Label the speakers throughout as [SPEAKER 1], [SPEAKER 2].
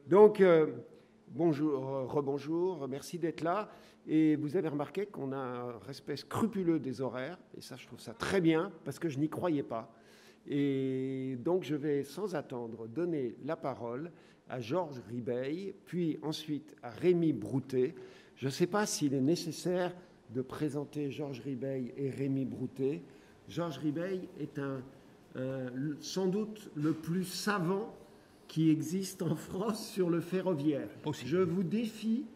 [SPEAKER 1] Donc, bonjour, rebonjour, merci d'être là. Et vous avez remarqué qu'on a un respect scrupuleux des horaires, et ça, je trouve ça très bien, parce que je n'y croyais pas. Et donc, je vais sans attendre donner la parole à Georges Ribeil, puis ensuite à Rémy Broutet. Je ne sais pas s'il est nécessaire de présenter Georges Ribeil et Rémy Broutet. Georges Ribeil est sans doute le plus savant qui existe en France sur le ferroviaire. Possible. Je vous défie,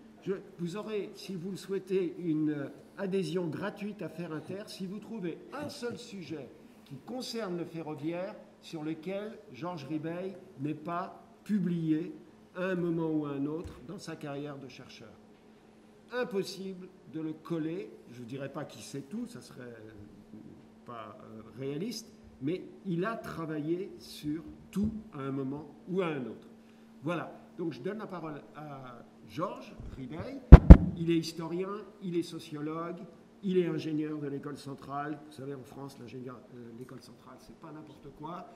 [SPEAKER 1] vous aurez, si vous le souhaitez, une adhésion gratuite à Faire Inter, si vous trouvez un seul sujet qui concerne le ferroviaire sur lequel Georges Ribeil n'ait pas publié à un moment ou à un autre dans sa carrière de chercheur. Impossible de le coller, je ne dirais pas qu'il sait tout, ça serait pas réaliste, mais il a travaillé sur tout à un moment ou à un autre. Voilà, donc je donne la parole à Georges Ribeil. Il est historien, il est sociologue, il est ingénieur de l'école centrale. Vous savez, en France, l'école centrale, c'est pas n'importe quoi.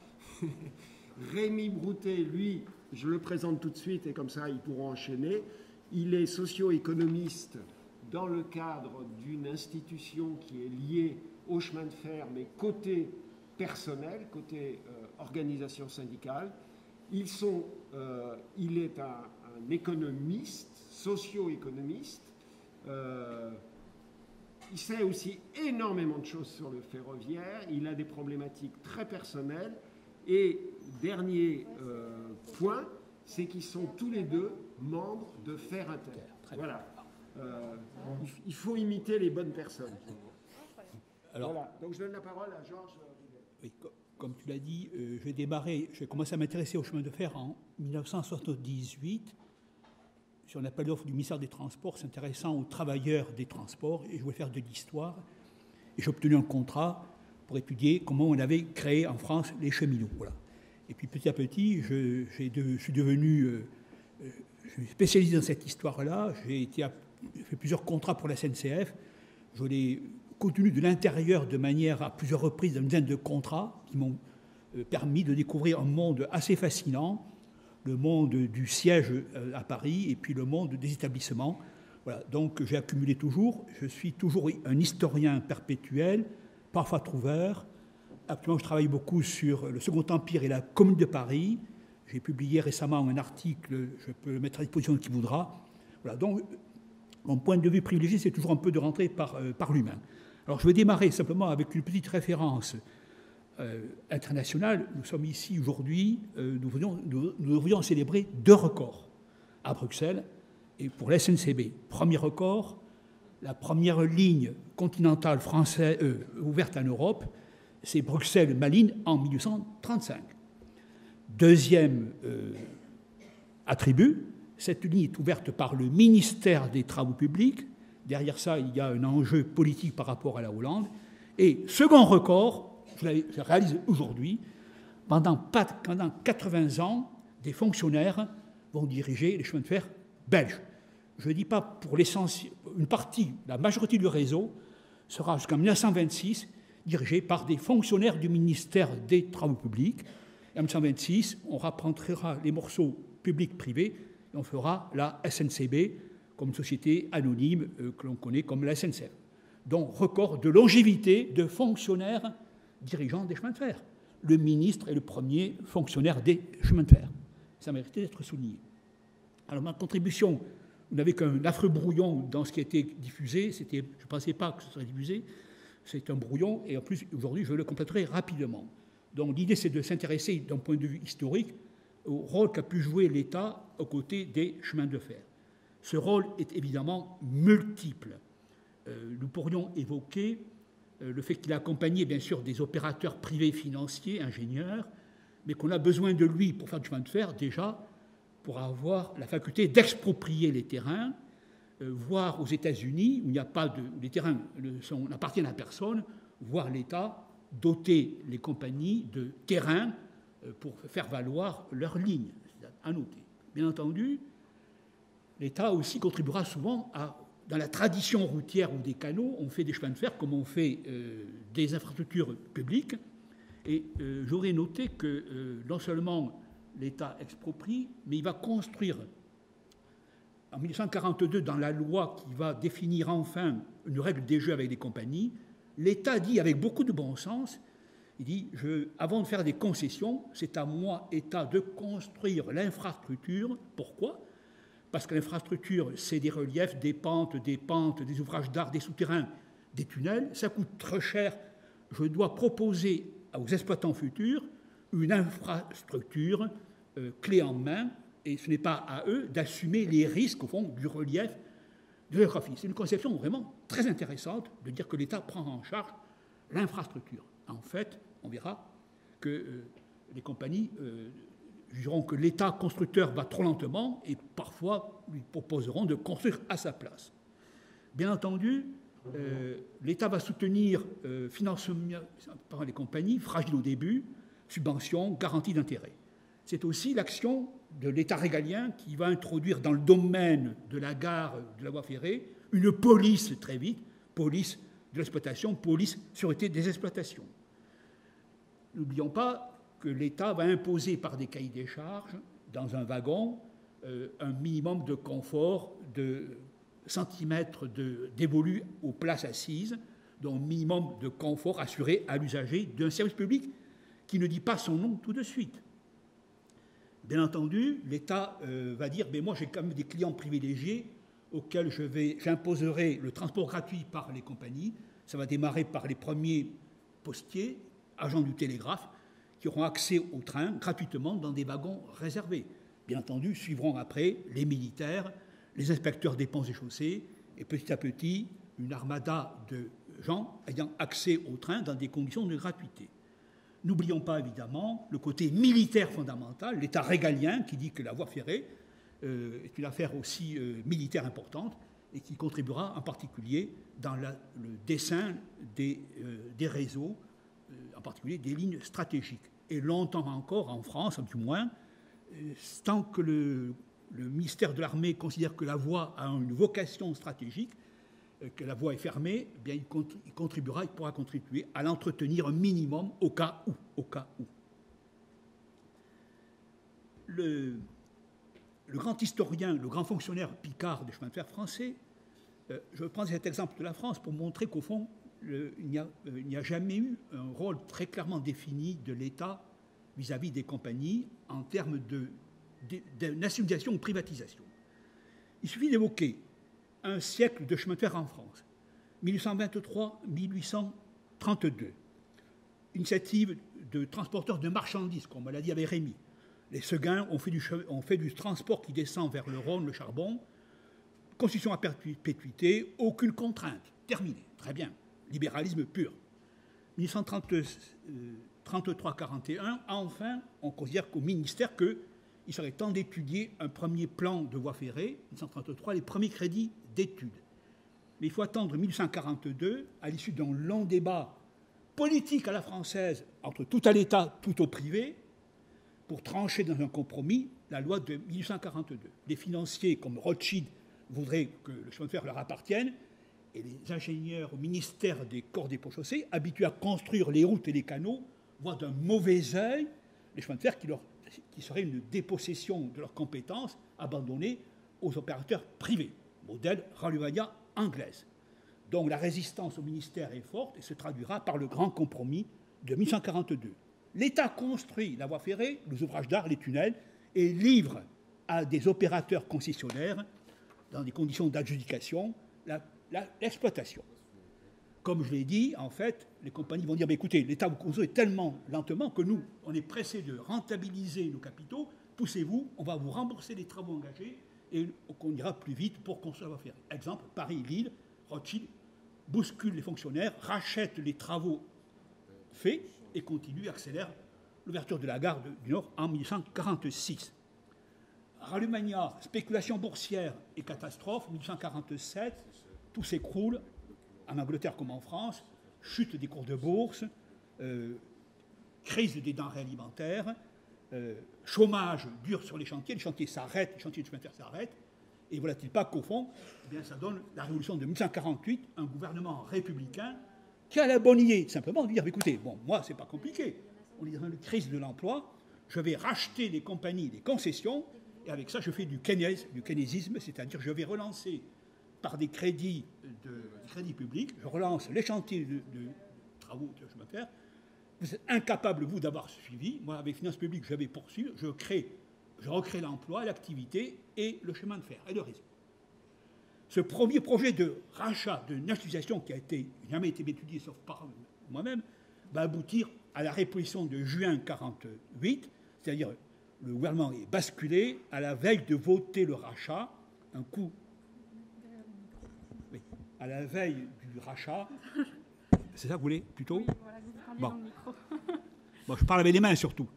[SPEAKER 1] Rémy Broutet, lui, je le présente tout de suite et comme ça, ils pourront enchaîner. Il est socio-économiste dans le cadre d'une institution qui est liée au chemin de fer, mais côté personnel, côté organisation syndicale. Il est un économiste, socio-économiste. Il sait aussi énormément de choses sur le ferroviaire. Il a des problématiques très personnelles. Et dernier point, c'est qu'ils sont tous les deux membres de Faire Inter. Voilà. Il faut imiter les bonnes personnes. Alors, voilà. Donc je donne la parole à Georges.
[SPEAKER 2] Oui, comme tu l'as dit, j'ai commencé à m'intéresser au chemin de fer en 1978 sur un appel d'offres du ministère des Transports s'intéressant aux travailleurs des transports, et je voulais faire de l'histoire. Et j'ai obtenu un contrat pour étudier comment on avait créé en France les cheminots. Voilà. Et puis petit à petit, je suis devenu spécialisé dans cette histoire-là. J'ai fait plusieurs contrats pour la SNCF. Je l'ai contenu de l'intérieur de manière à plusieurs reprises, une dizaine de contrats qui m'ont permis de découvrir un monde assez fascinant, le monde du siège à Paris et puis le monde des établissements. Voilà. Donc j'ai accumulé toujours, je suis toujours un historien perpétuel, parfois trouveur. Actuellement, je travaille beaucoup sur le Second Empire et la Commune de Paris. J'ai publié récemment un article, je peux le mettre à disposition de qui voudra. Voilà. Donc mon point de vue privilégié, c'est toujours un peu de rentrer par l'humain. Alors, je vais démarrer simplement avec une petite référence internationale. Nous sommes ici aujourd'hui, nous devrions célébrer 2 records à Bruxelles et pour la SNCB. Premier record, la première ligne continentale française ouverte en Europe, c'est Bruxelles-Malines en 1835. Deuxième attribut, cette ligne est ouverte par le ministère des Travaux publics. Derrière ça, il y a un enjeu politique par rapport à la Hollande. Et second record, je le réalise aujourd'hui, pendant 80 ans, des fonctionnaires vont diriger les chemins de fer belges. Je ne dis pas pour l'essentiel, une partie, la majorité du réseau sera jusqu'en 1926 dirigée par des fonctionnaires du ministère des Travaux publics. Et en 1926, on rapprochera les morceaux publics-privés et on fera la SNCB, comme société anonyme que l'on connaît comme la SNCF. Donc, record de longévité de fonctionnaires dirigeants des chemins de fer. Le ministre est le premier fonctionnaire des chemins de fer. Ça méritait d'être souligné. Alors, ma contribution, vous n'avez qu'un affreux brouillon dans ce qui a été diffusé. Je ne pensais pas que ce serait diffusé. C'est un brouillon, et en plus, aujourd'hui, je le compléterai rapidement. Donc, l'idée, c'est de s'intéresser, d'un point de vue historique, au rôle qu'a pu jouer l'État aux côtés des chemins de fer. Ce rôle est évidemment multiple. Nous pourrions évoquer le fait qu'il a accompagné, bien sûr, des opérateurs privés financiers, ingénieurs, mais qu'on a besoin de lui pour faire du chemin de fer, déjà, pour avoir la faculté d'exproprier les terrains, voire aux États-Unis, où il n'y a pas où les terrains n'appartiennent à personne, voir l'État doter les compagnies de terrains pour faire valoir leurs lignes, à noter. Bien entendu, l'État aussi contribuera souvent dans la tradition routière ou des canaux, on fait des chemins de fer comme on fait des infrastructures publiques. Et j'aurais noté que non seulement l'État exproprie, mais il va construire. En 1942, dans la loi qui va définir enfin une règle des jeux avec les compagnies, l'État dit avec beaucoup de bon sens, il dit, avant de faire des concessions, c'est à moi, État, de construire l'infrastructure. Pourquoi ? Parce que l'infrastructure, c'est des reliefs, des pentes, des ouvrages d'art, des souterrains, des tunnels. Ça coûte très cher. Je dois proposer aux exploitants futurs une infrastructure clé en main, et ce n'est pas à eux d'assumer les risques, au fond, du relief, de la géographie. C'est une conception vraiment très intéressante de dire que l'État prend en charge l'infrastructure. En fait, on verra que les compagnies jugeront que l'État constructeur va trop lentement et parfois lui proposeront de construire à sa place. Bien entendu, l'État va soutenir financement par les compagnies, fragiles au début, subventions, garanties d'intérêt. C'est aussi l'action de l'État régalien qui va introduire dans le domaine de la gare, de la voie ferrée, une police très vite, police de l'exploitation, police sûreté des exploitations. N'oublions pas que l'État va imposer par des cahiers des charges, dans un wagon, un minimum de confort de centimètres dévolus aux places assises, donc un minimum de confort assuré à l'usager d'un service public qui ne dit pas son nom tout de suite. Bien entendu, l'État va dire « moi j'ai quand même des clients privilégiés auxquels j'imposerai le transport gratuit par les compagnies. Ça va démarrer par les premiers postiers, agents du télégraphe, qui auront accès au train gratuitement dans des wagons réservés. Bien entendu, suivront après les militaires, les inspecteurs des ponts et chaussées, et petit à petit, une armada de gens ayant accès au train dans des conditions de gratuité. N'oublions pas évidemment le côté militaire fondamental, l'État régalien qui dit que la voie ferrée est une affaire aussi militaire importante et qui contribuera en particulier dans le dessin des réseaux, en particulier des lignes stratégiques. Et longtemps encore, en France, du moins, tant que le ministère de l'Armée considère que la voie a une vocation stratégique, que la voie est fermée, eh bien, il pourra contribuer à l'entretenir un minimum au cas où. Le grand historien, le grand fonctionnaire Picard des chemins de fer français, je prends cet exemple de la France pour montrer qu'au fond, il n'y a jamais eu un rôle très clairement défini de l'État vis-à-vis des compagnies en termes de nationalisation ou privatisation. Il suffit d'évoquer un siècle de chemin de fer en France, 1823-1832, initiative de transporteurs de marchandises, comme on l'a dit avec Rémy. Les Seguins ont fait du transport qui descend vers le Rhône, le charbon, construction à perpétuité, aucune contrainte, terminé, très bien, libéralisme pur. 1933-41, enfin, on considère qu'au ministère qu'il serait temps d'étudier un premier plan de voie ferrée, 1933, les premiers crédits d'études. Mais il faut attendre 1842, à l'issue d'un long débat politique à la française, entre tout à l'État, tout au privé, pour trancher dans un compromis la loi de 1842. Les financiers, comme Rothschild, voudraient que le chemin de fer leur appartienne, et les ingénieurs au ministère des corps des ponts chaussées, habitués à construire les routes et les canaux, voient d'un mauvais œil les chemins de fer qui seraient une dépossession de leurs compétences abandonnées aux opérateurs privés, modèle Rallumania anglaise. Donc la résistance au ministère est forte et se traduira par le grand compromis de 1842. L'État construit la voie ferrée, les ouvrages d'art, les tunnels, et livre à des opérateurs concessionnaires, dans des conditions d'adjudication, l'exploitation. Comme je l'ai dit, en fait, les compagnies vont dire « écoutez, l'État vous construit tellement lentement que nous, on est pressés de rentabiliser nos capitaux, poussez-vous, on va vous rembourser les travaux engagés et on ira plus vite pour construire la voie ferrée. » Exemple, Paris-Lille, Rothschild bouscule les fonctionnaires, rachète les travaux faits et continue, accélère l'ouverture de la gare du Nord en 1846. Rallumania, spéculation boursière et catastrophe, 1847, tout s'écroule, en Angleterre comme en France, chute des cours de bourse, crise des denrées alimentaires, chômage dur sur les chantiers s'arrêtent, les chantiers de chemin de fer s'arrêtent, et voilà-t-il pas qu'au fond, eh bien, ça donne la révolution de 1848, un gouvernement républicain qui a la bonne idée simplement de dire, écoutez, bon, moi, c'est pas compliqué, on est dans une crise de l'emploi, je vais racheter les compagnies, les concessions, et avec ça, je fais du keynésisme, c'est-à-dire je vais relancer par des crédits publics, je relance les chantiers de travaux de chemin de fer. Vous êtes incapable, vous, d'avoir suivi. Moi, avec finances publiques, je vais poursuivre, je recrée l'emploi, l'activité et le chemin de fer et le réseau. Ce premier projet de rachat, de nationalisation qui a jamais été étudié sauf par moi-même, va aboutir à la réposition de juin 1948, c'est-à-dire le gouvernement est basculé à la veille de voter le rachat, un coup. Oui, à la veille du rachat. C'est ça que vous voulez, plutôt?
[SPEAKER 3] Oui, voilà, vous parlez dans le micro.
[SPEAKER 2] Bon, je parle avec les mains surtout.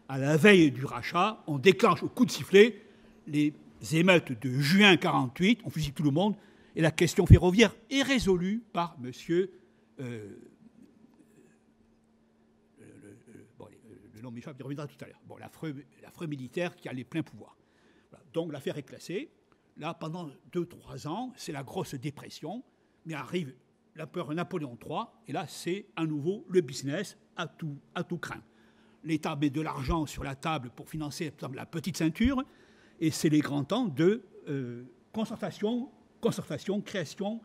[SPEAKER 2] À la veille du rachat, on déclenche au coup de sifflet les émeutes de juin 1948, on fusille tout le monde, et la question ferroviaire est résolue par monsieur... le nom m'échappe, il reviendra tout à l'heure. Bon, l'affreux militaire qui a les pleins pouvoirs. Voilà. Donc l'affaire est classée. Là, pendant 2-3 ans, c'est la grosse dépression, mais arrive l'empereur Napoléon III, et là, c'est à nouveau le business à tout craint. L'État met de l'argent sur la table pour financer, par exemple, la petite ceinture, et c'est les grands temps de concertation, création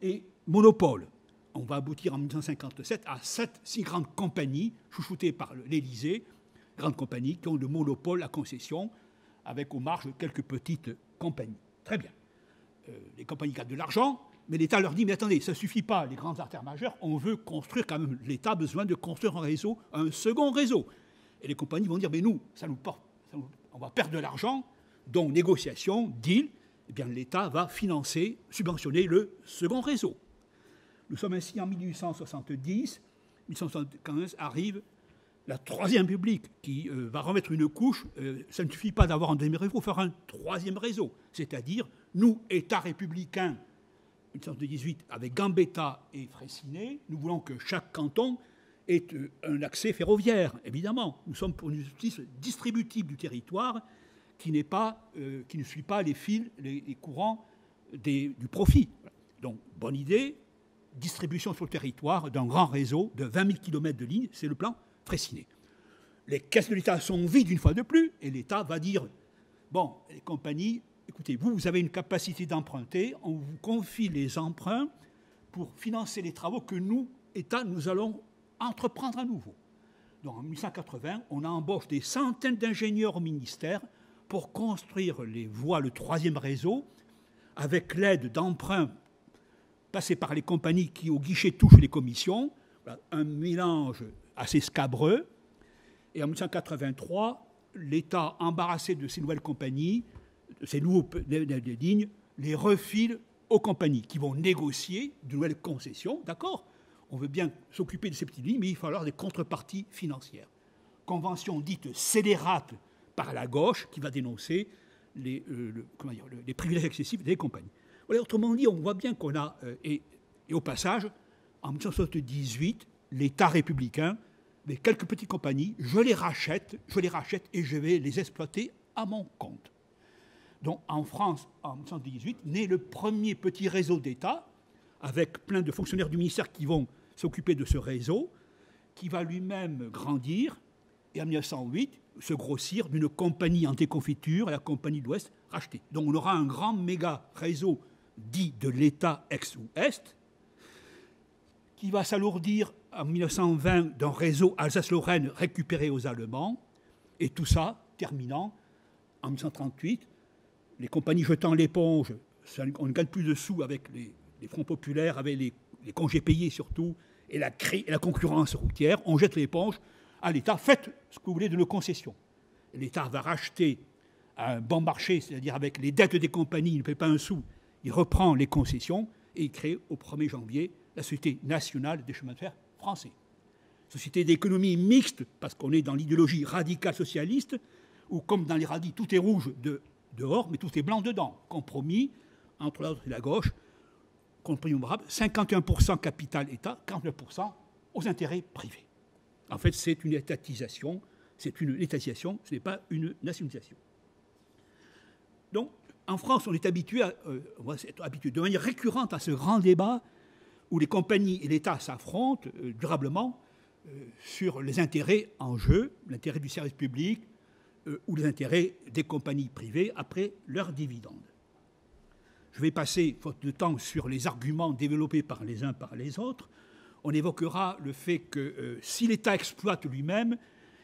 [SPEAKER 2] et monopole. On va aboutir en 1957 à 6 grandes compagnies, chouchoutées par l'Élysée, grandes compagnies qui ont le monopole, la concession, avec aux marges quelques petites compagnies. Très bien. Les compagnies gagnent de l'argent, mais l'État leur dit, mais attendez, ça ne suffit pas, les grandes artères majeures, on veut construire quand même, l'État a besoin de construire un réseau, un second réseau. Et les compagnies vont dire, mais nous, on va perdre de l'argent, donc négociation, deal, eh bien l'État va financer, subventionner le second réseau. Nous sommes ainsi en 1870, 1875 arrive la Troisième République qui va remettre une couche. Ça ne suffit pas d'avoir un deuxième réseau, il faut faire un troisième réseau. C'est-à-dire, nous, État républicain, 1818, avec Gambetta et Freycinet, nous voulons que chaque canton ait un accès ferroviaire, évidemment. Nous sommes pour une justice distributive du territoire qui ne suit pas les fils, les courants du profit. Donc, bonne idée. Distribution sur le territoire d'un grand réseau de 20 000 km de lignes, c'est le plan Freycinet. Les caisses de l'État sont vides une fois de plus, et l'État va dire, bon, les compagnies, écoutez, vous avez une capacité d'emprunter, on vous confie les emprunts pour financer les travaux que nous, État, nous allons entreprendre à nouveau. Donc en 1880, on embauche des centaines d'ingénieurs au ministère pour construire les voies, le troisième réseau, avec l'aide d'emprunts passé par les compagnies qui, au guichet, touchent les commissions, un mélange assez scabreux. Et en 1983, l'État, embarrassé de ces nouvelles compagnies, de ces nouveaux lignes, les refile aux compagnies qui vont négocier de nouvelles concessions. D'accord, on veut bien s'occuper de ces petites lignes, mais il va falloir des contreparties financières. Convention dite scélérate par la gauche qui va dénoncer les privilèges excessifs des compagnies. Voilà, autrement dit, on voit bien qu'on a, et au passage, en 1978, l'État républicain, mais quelques petites compagnies, je les rachète et je vais les exploiter à mon compte. Donc en France, en 1918, naît le premier petit réseau d'État, avec plein de fonctionnaires du ministère qui vont s'occuper de ce réseau, qui va lui-même grandir, et en 1908, se grossir d'une compagnie en déconfiture, la Compagnie de l'Ouest, rachetée. Donc on aura un grand méga réseau dit de l'État ex-Ouest, qui va s'alourdir en 1920 d'un réseau Alsace-Lorraine récupéré aux Allemands, et tout ça terminant en 1938, les compagnies jetant l'éponge, on ne gagne plus de sous avec les fronts populaires, avec les congés payés surtout, et la concurrence routière, on jette l'éponge à l'État, faites ce que vous voulez de nos concessions. L'État va racheter à un bon marché, c'est-à-dire avec les dettes des compagnies, il ne paie pas un sou, il reprend les concessions et il crée au 1er janvier la Société nationale des chemins de fer français. Société d'économie mixte, parce qu'on est dans l'idéologie radicale socialiste, où comme dans les radis, tout est rouge dehors, mais tout est blanc dedans. Compromis entre la droite et la gauche, compromis honorable, 51% capital État, 49% aux intérêts privés. En fait, c'est une étatisation, ce n'est pas une nationalisation. Donc, en France, on est habitué de manière récurrente à ce grand débat où les compagnies et l'État s'affrontent durablement sur les intérêts en jeu, l'intérêt du service public ou les intérêts des compagnies privées après leurs dividendes. Je vais passer, faute de temps, sur les arguments développés par les uns par les autres. On évoquera le fait que si l'État exploite lui-même,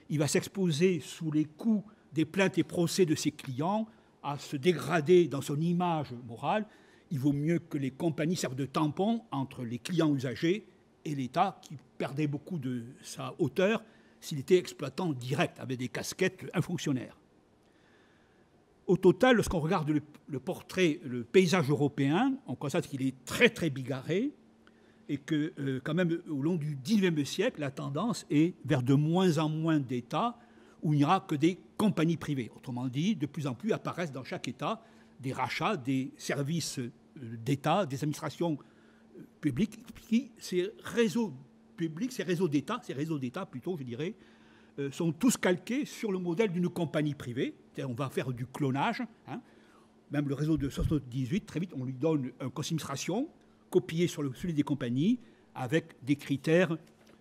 [SPEAKER 2] il va s'exposer sous les coups des plaintes et procès de ses clients à se dégrader dans son image morale. Il vaut mieux que les compagnies servent de tampon entre les clients usagers et l'État, qui perdait beaucoup de sa hauteur s'il était exploitant direct, avec des casquettes infonctionnaires. Au total, lorsqu'on regarde le portrait, le paysage européen, on constate qu'il est très, très bigarré et que, quand même, au long du XIXe siècle, la tendance est vers de moins en moins d'États où il n'y aura que des compagnies privées. Autrement dit, de plus en plus apparaissent dans chaque État des rachats, des services d'État, des administrations publiques, ces réseaux publics, ces réseaux d'État plutôt, je dirais, sont tous calqués sur le modèle d'une compagnie privée. C'est-à-dire on va faire du clonage. Hein. Même le réseau de 78, très vite, on lui donne un conseil d'administration copié sur celui des compagnies avec des critères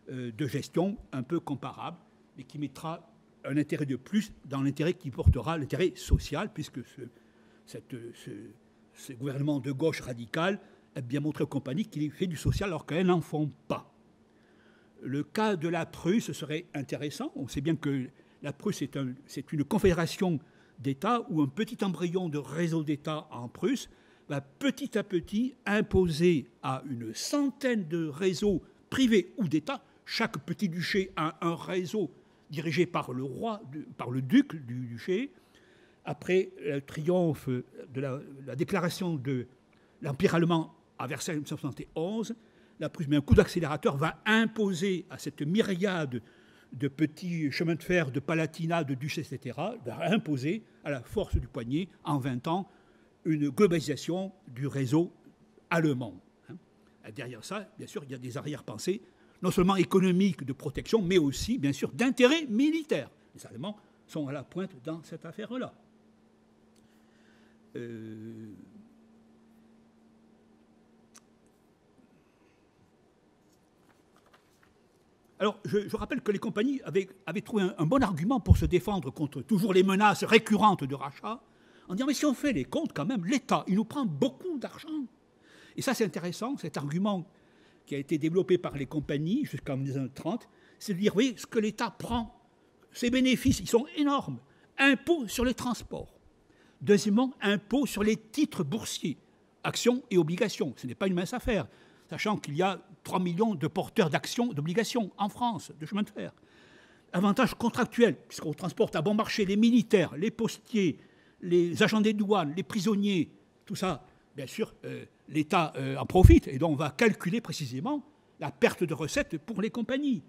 [SPEAKER 2] de gestion un peu comparables, mais qui mettra un intérêt de plus dans l'intérêt qui portera l'intérêt social, puisque ce gouvernement de gauche radical a bien montré aux compagnies qu'il fait du social alors qu'elles n'en font pas. Le cas de la Prusse serait intéressant. On sait bien que la Prusse c'est une confédération d'États où un petit embryon de réseau d'États en Prusse va petit à petit imposer à une centaine de réseaux privés ou d'États. Chaque petit duché a un réseau dirigé par le roi, par le duc du duché. Après le triomphe de la déclaration de l'Empire allemand à Versailles en 1971, la Prusse met un coup d'accélérateur, va imposer à cette myriade de petits chemins de fer, de palatinat, de duchés, etc., va imposer à la force du poignet, en 20 ans, une globalisation du réseau allemand. Derrière ça, bien sûr, il y a des arrière-pensées, non seulement économiques de protection, mais aussi, bien sûr, d'intérêt militaire. Les Allemands sont à la pointe dans cette affaire-là. Alors, je rappelle que les compagnies avaient trouvé un bon argument pour se défendre contre toujours les menaces récurrentes de rachat, en disant, mais si on fait les comptes, quand même, l'État, il nous prend beaucoup d'argent. Et ça, c'est intéressant, cet argument qui a été développé par les compagnies jusqu'en 1930, c'est de dire, oui, ce que l'État prend, ses bénéfices, ils sont énormes. Impôt sur les transports. Deuxièmement, impôt sur les titres boursiers, actions et obligations. Ce n'est pas une mince affaire, sachant qu'il y a 3 millions de porteurs d'actions, d'obligations en France, de chemin de fer. Avantages contractuels, puisqu'on transporte à bon marché les militaires, les postiers, les agents des douanes, les prisonniers, tout ça, bien sûr, l'État en profite, et donc on va calculer précisément la perte de recettes pour les compagnies.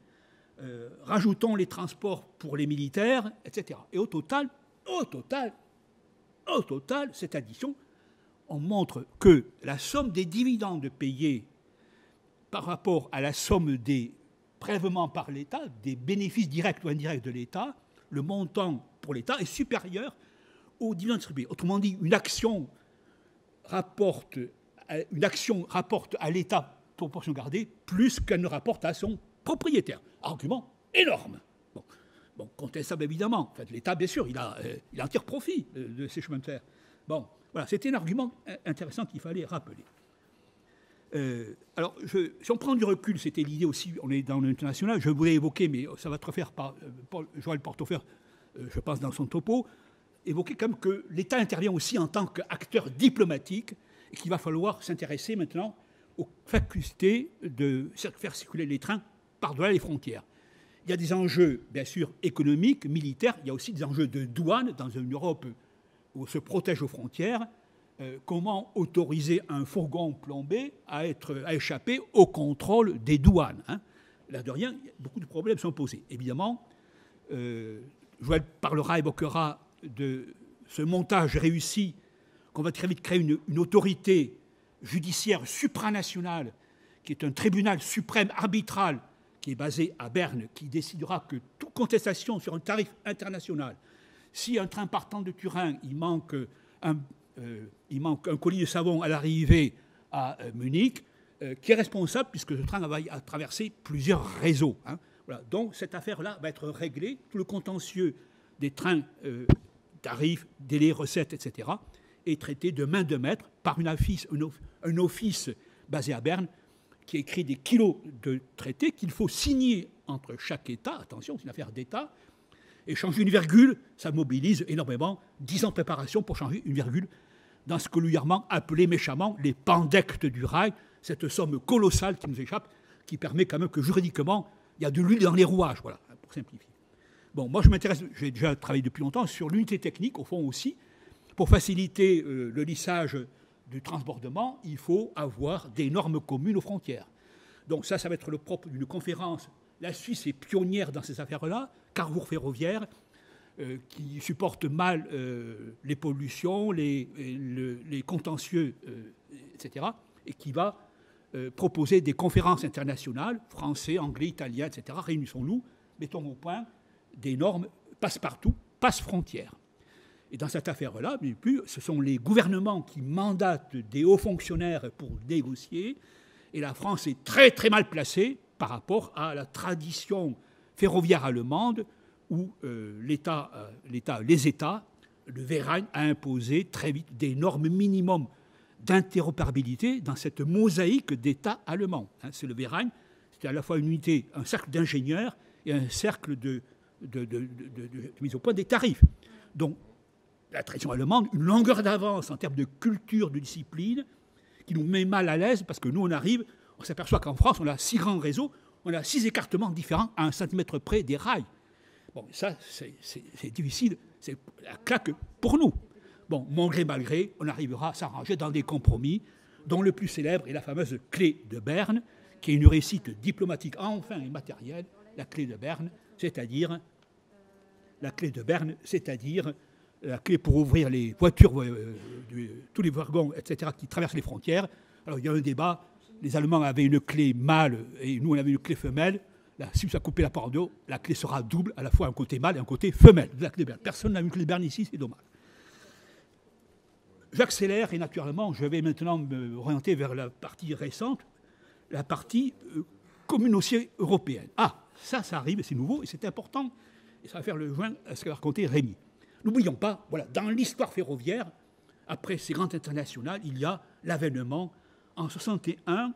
[SPEAKER 2] Rajoutons les transports pour les militaires, etc. Et au total, cette addition, on montre que la somme des dividendes payés par rapport à la somme des prélèvements par l'État, des bénéfices directs ou indirects de l'État, le montant pour l'État est supérieur aux dividendes distribués. Autrement dit, une action rapporte à l'État, proportion gardée, plus qu'elle ne rapporte à son propriétaire. Argument énorme. Bon, contestable évidemment. En fait, l'État, bien sûr, il en tire profit de ces chemins de fer. Bon, voilà, c'était un argument intéressant qu'il fallait rappeler. Alors, si on prend du recul, c'était l'idée aussi, on est dans l'international, je voulais évoquer, mais ça va être refaire par Joël Portefer, je pense, dans son topo, évoquer comme que l'État intervient aussi en tant qu'acteur diplomatique et qu'il va falloir s'intéresser maintenant aux facultés de faire circuler les trains par-delà les frontières. Il y a des enjeux, bien sûr, économiques, militaires, il y a aussi des enjeux de douane dans une Europe où on se protège aux frontières. Comment autoriser un fourgon plombé à échapper au contrôle des douanes, hein. Là de rien, beaucoup de problèmes sont posés. Évidemment, Joël évoquera de ce montage réussi qu'on va très vite créer une autorité judiciaire supranationale qui est un tribunal suprême arbitral qui est basé à Berne, qui décidera que toute contestation sur un tarif international, si un train partant de Turin, il manque un colis de savon à l'arrivée à Munich, qui est responsable puisque ce train va traverser plusieurs réseaux. Hein. Voilà. Donc cette affaire-là va être réglée, tout le contentieux des trains, tarifs, délais, recettes, etc., est traité de main de maître par un office basé à Berne qui écrit des kilos de traités qu'il faut signer entre chaque État. Attention, c'est une affaire d'État. Et changer une virgule, ça mobilise énormément. 10 ans de préparation pour changer une virgule dans ce que vulgairement appelé méchamment les pandectes du rail, cette somme colossale qui nous échappe, qui permet quand même que juridiquement, il y a de l'huile dans les rouages, voilà, pour simplifier. Bon, moi je m'intéresse, j'ai déjà travaillé depuis longtemps sur l'unité technique, au fond aussi. Pour faciliter le lissage du transbordement, il faut avoir des normes communes aux frontières. Donc ça va être le propre d'une conférence. La Suisse est pionnière dans ces affaires-là, carrefour ferroviaire, qui supporte mal les pollutions, les contentieux, etc., et qui va proposer des conférences internationales, français, anglais, italien, etc. Réunissons-nous, mettons au point des normes passe-partout, passe-frontières. Et dans cette affaire-là, ce sont les gouvernements qui mandatent des hauts fonctionnaires pour négocier, et la France est très très mal placée par rapport à la tradition ferroviaire allemande où les États, le Verein a imposé très vite des normes minimum d'interopérabilité dans cette mosaïque d'États allemands. C'est le Verein, c'était à la fois une unité, un cercle d'ingénieurs et un cercle de mise au point des tarifs. Donc, la tradition allemande, une longueur d'avance en termes de culture, de discipline, qui nous met mal à l'aise parce que nous, on s'aperçoit qu'en France, on a 6 grands réseaux, on a 6 écartements différents à 1 centimètre près des rails. Bon, ça, c'est difficile, c'est la claque pour nous. Bon, mon gré mal gré, on arrivera à s'arranger dans des compromis, dont le plus célèbre est la fameuse clé de Berne, qui est une réussite diplomatique enfin et matérielle, la clé de Berne, c'est-à-dire la clé pour ouvrir les voitures, tous les wagons, etc., qui traversent les frontières. Alors, il y a un débat. Les Allemands avaient une clé mâle et nous, on avait une clé femelle. Là, si ça coupait la part en deux, la clé sera double, à la fois un côté mâle et un côté femelle de la clé Berne. Personne n'a une clé Berne ici, c'est dommage. J'accélère et naturellement, je vais maintenant me orienter vers la partie récente, la partie communauté européenne. Ah, ça arrive, c'est nouveau et c'est important. Et ça va faire le joint à ce qu'a raconté Rémi. N'oublions pas, voilà, dans l'histoire ferroviaire, après ces grandes internationales, il y a l'avènement, en 1961,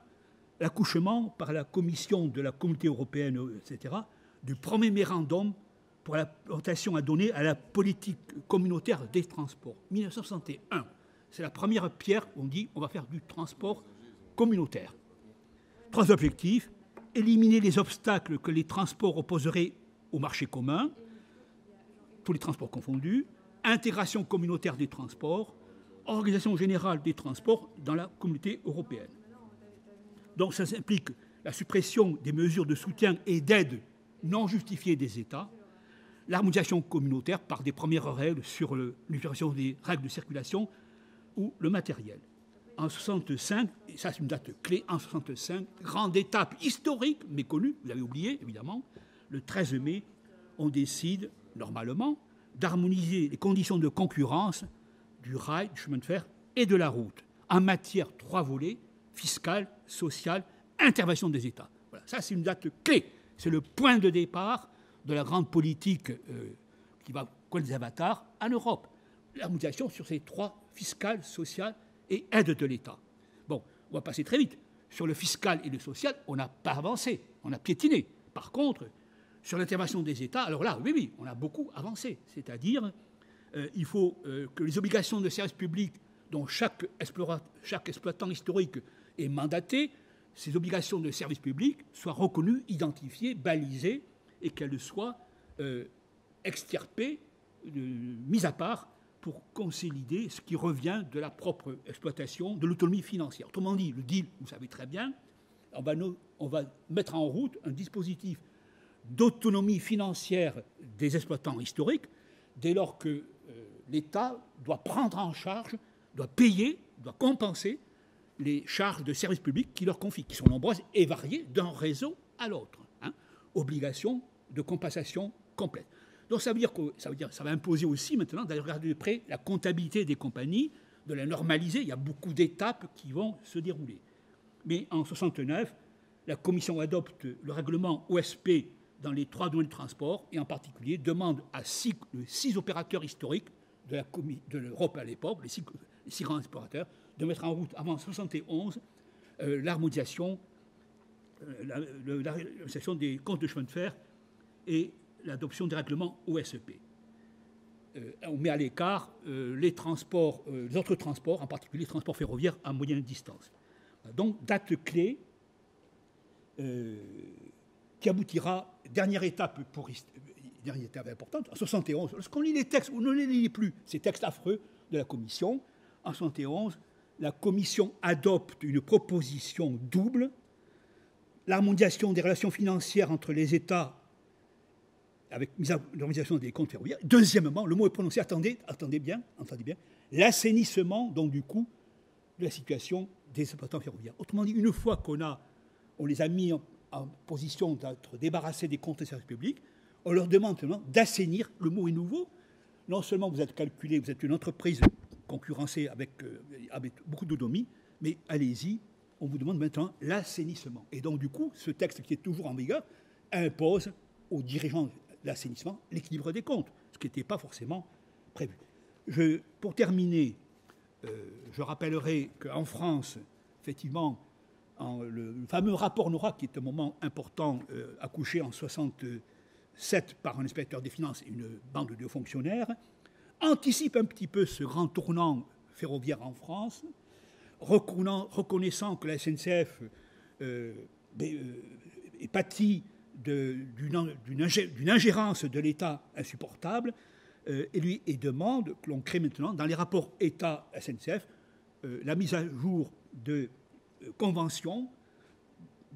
[SPEAKER 2] l'accouchement par la commission de la Communauté européenne, etc., du premier mémorandum pour la rotation à donner à la politique communautaire des transports. 1961, c'est la première pierre où on dit on va faire du transport communautaire. 3 objectifs, éliminer les obstacles que les transports opposeraient au marché commun, tous les transports confondus, intégration communautaire des transports, organisation générale des transports dans la communauté européenne. Donc ça implique la suppression des mesures de soutien et d'aide non justifiées des États, l'harmonisation communautaire par des premières règles sur l'utilisation des règles de circulation ou le matériel. En 1965, et ça c'est une date clé, en 1965, grande étape historique, méconnue, vous l'avez oublié évidemment, le 13 mai, on décide normalement d'harmoniser les conditions de concurrence du rail, du chemin de fer et de la route, en matière 3 volets, fiscal, social, intervention des États. Voilà, ça c'est une date clé, c'est le point de départ de la grande politique qui va connaître des avatars en Europe. L'harmonisation sur ces 3, fiscal, social et aide de l'État. Bon, on va passer très vite. Sur le fiscal et le social, on n'a pas avancé, on a piétiné. Par contre, sur l'intervention des États, alors là, oui, on a beaucoup avancé. C'est-à-dire, il faut que les obligations de service public dont chaque exploitant historique est mandaté, ces obligations de service public soient reconnues, identifiées, balisées, et qu'elles soient extirpées, mises à part, pour consolider ce qui revient de la propre exploitation, de l'autonomie financière. Autrement dit, le deal, vous savez très bien, on va mettre en route un dispositif d'autonomie financière des exploitants historiques, dès lors que l'État doit prendre en charge, doit payer, doit compenser les charges de services publics qui leur confient, qui sont nombreuses et variées d'un réseau à l'autre. Obligation de compensation complète. Donc ça va imposer aussi maintenant d'aller regarder de près la comptabilité des compagnies, de la normaliser. Il y a beaucoup d'étapes qui vont se dérouler. Mais en 1969, la Commission adopte le règlement OSP dans les 3 domaines de transport, et en particulier demande à 6 opérateurs historiques de l'Europe à l'époque, les 6 grands opérateurs, de mettre en route avant 1971 l'harmonisation des comptes de chemin de fer et l'adoption des règlements OSEP. On met à l'écart les autres transports, en particulier les transports ferroviaires à moyenne distance. Donc, date clé qui aboutira, dernière étape importante, en 71. Lorsqu'on lit les textes, on ne les lit plus, ces textes affreux de la Commission. En 71, la Commission adopte une proposition double, l'harmonisation des relations financières entre les États avec l'organisation des comptes ferroviaires. Deuxièmement, le mot est prononcé, attendez bien, l'assainissement, donc du coup, de la situation des exploitants ferroviaires. Autrement dit, une fois on les a mis en position d'être débarrassés des comptes de service public, on leur demande maintenant d'assainir, le mot est nouveau. Non seulement vous êtes calculé, vous êtes une entreprise concurrencée avec beaucoup d'autonomie, mais allez-y, on vous demande maintenant l'assainissement. Et donc, du coup, ce texte qui est toujours en vigueur impose aux dirigeants de l'assainissement l'équilibre des comptes, ce qui n'était pas forcément prévu. Pour terminer, je rappellerai qu'en France, effectivement, le fameux rapport Nora, qui est un moment important, accouché en 1967 par un inspecteur des finances et une bande de fonctionnaires, anticipe un petit peu ce grand tournant ferroviaire en France, reconnaissant que la SNCF est pâtie d'une ingérence de l'État insupportable, et demande que l'on crée maintenant, dans les rapports État-SNCF, la mise à jour de conventions,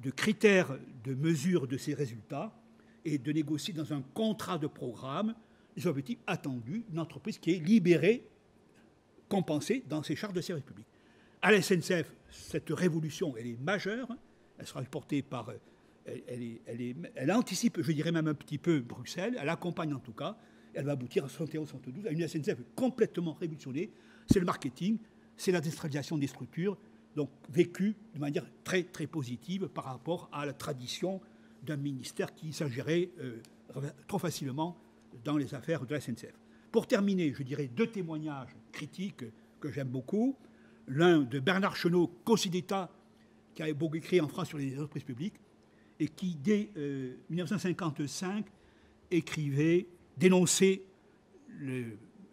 [SPEAKER 2] de critères de mesure de ces résultats, et de négocier dans un contrat de programme les objectifs attendus d'une entreprise qui est libérée, compensée dans ses charges de service public. À la SNCF, cette révolution, elle est majeure, elle sera portée par... Elle anticipe, je dirais même un petit peu Bruxelles, elle accompagne en tout cas, elle va aboutir en 71-72 à une SNCF complètement révolutionnée. C'est le marketing, c'est la décentralisation des structures, donc vécue de manière très, très positive par rapport à la tradition d'un ministère qui s'ingérait trop facilement dans les affaires de la SNCF. Pour terminer, je dirais 2 témoignages critiques que j'aime beaucoup. L'un de Bernard Chenot, conseiller d'État, qui avait beaucoup écrit en France sur les entreprises publiques, et qui, dès 1955, dénonçait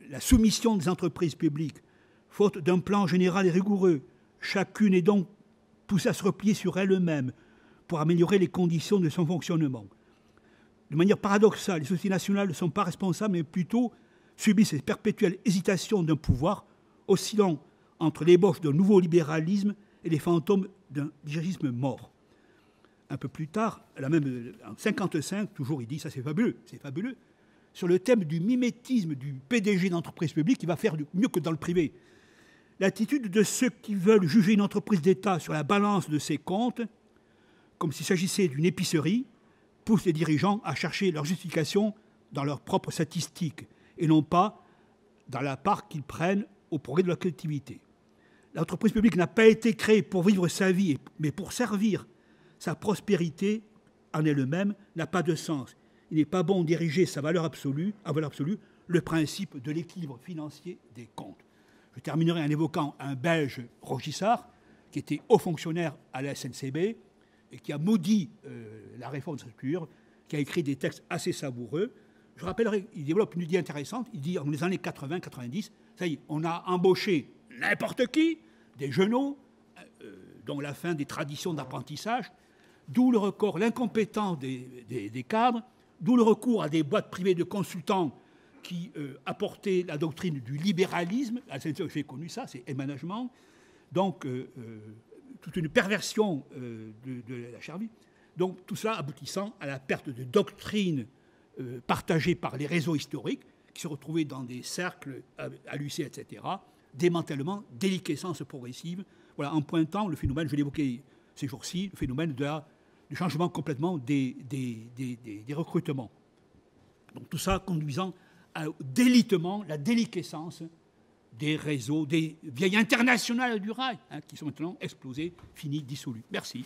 [SPEAKER 2] la soumission des entreprises publiques, faute d'un plan général et rigoureux. Chacune est donc poussée à se replier sur elle-même pour améliorer les conditions de son fonctionnement. De manière paradoxale, les sociétés nationales ne sont pas responsables, mais plutôt subissent cette perpétuelle hésitation d'un pouvoir oscillant entre l'ébauche d'un nouveau libéralisme et les fantômes d'un dirigisme mort. Un peu plus tard, en 1955, toujours il dit, ça c'est fabuleux, sur le thème du mimétisme du PDG d'entreprise publique, qui va faire mieux que dans le privé. L'attitude de ceux qui veulent juger une entreprise d'État sur la balance de ses comptes, comme s'il s'agissait d'une épicerie, pousse les dirigeants à chercher leur justification dans leurs propres statistiques et non pas dans la part qu'ils prennent au progrès de la collectivité. L'entreprise publique n'a pas été créée pour vivre sa vie, mais pour servir. Sa prospérité en elle-même n'a pas de sens. Il n'est pas bon de diriger à valeur absolue, le principe de l'équilibre financier des comptes. Je terminerai en évoquant un Belge, Rogissard, qui était haut fonctionnaire à la SNCB et qui a maudit la réforme de structure, qui a écrit des textes assez savoureux. Je rappellerai, il développe une idée intéressante. Il dit, dans les années 80-90, ça y est, on a embauché n'importe qui, des genoux, dont la fin des traditions d'apprentissage, d'où le recours, l'incompétence des cadres, d'où le recours à des boîtes privées de consultants qui apportaient la doctrine du libéralisme. À la SNCF, j'ai connu ça, c'est management. Donc, toute une perversion de la chère vie. Donc, tout cela aboutissant à la perte de doctrine partagée par les réseaux historiques, qui se retrouvaient dans des cercles à l'UC, etc., démantèlement, déliquescence progressive, voilà, en pointant le phénomène, je l'évoquais ces jours-ci, le phénomène du changement complètement des recrutements. Donc tout ça conduisant au délitement, la déliquescence des réseaux, des vieilles internationales du rail, qui sont maintenant explosées, finies, dissolues. Merci.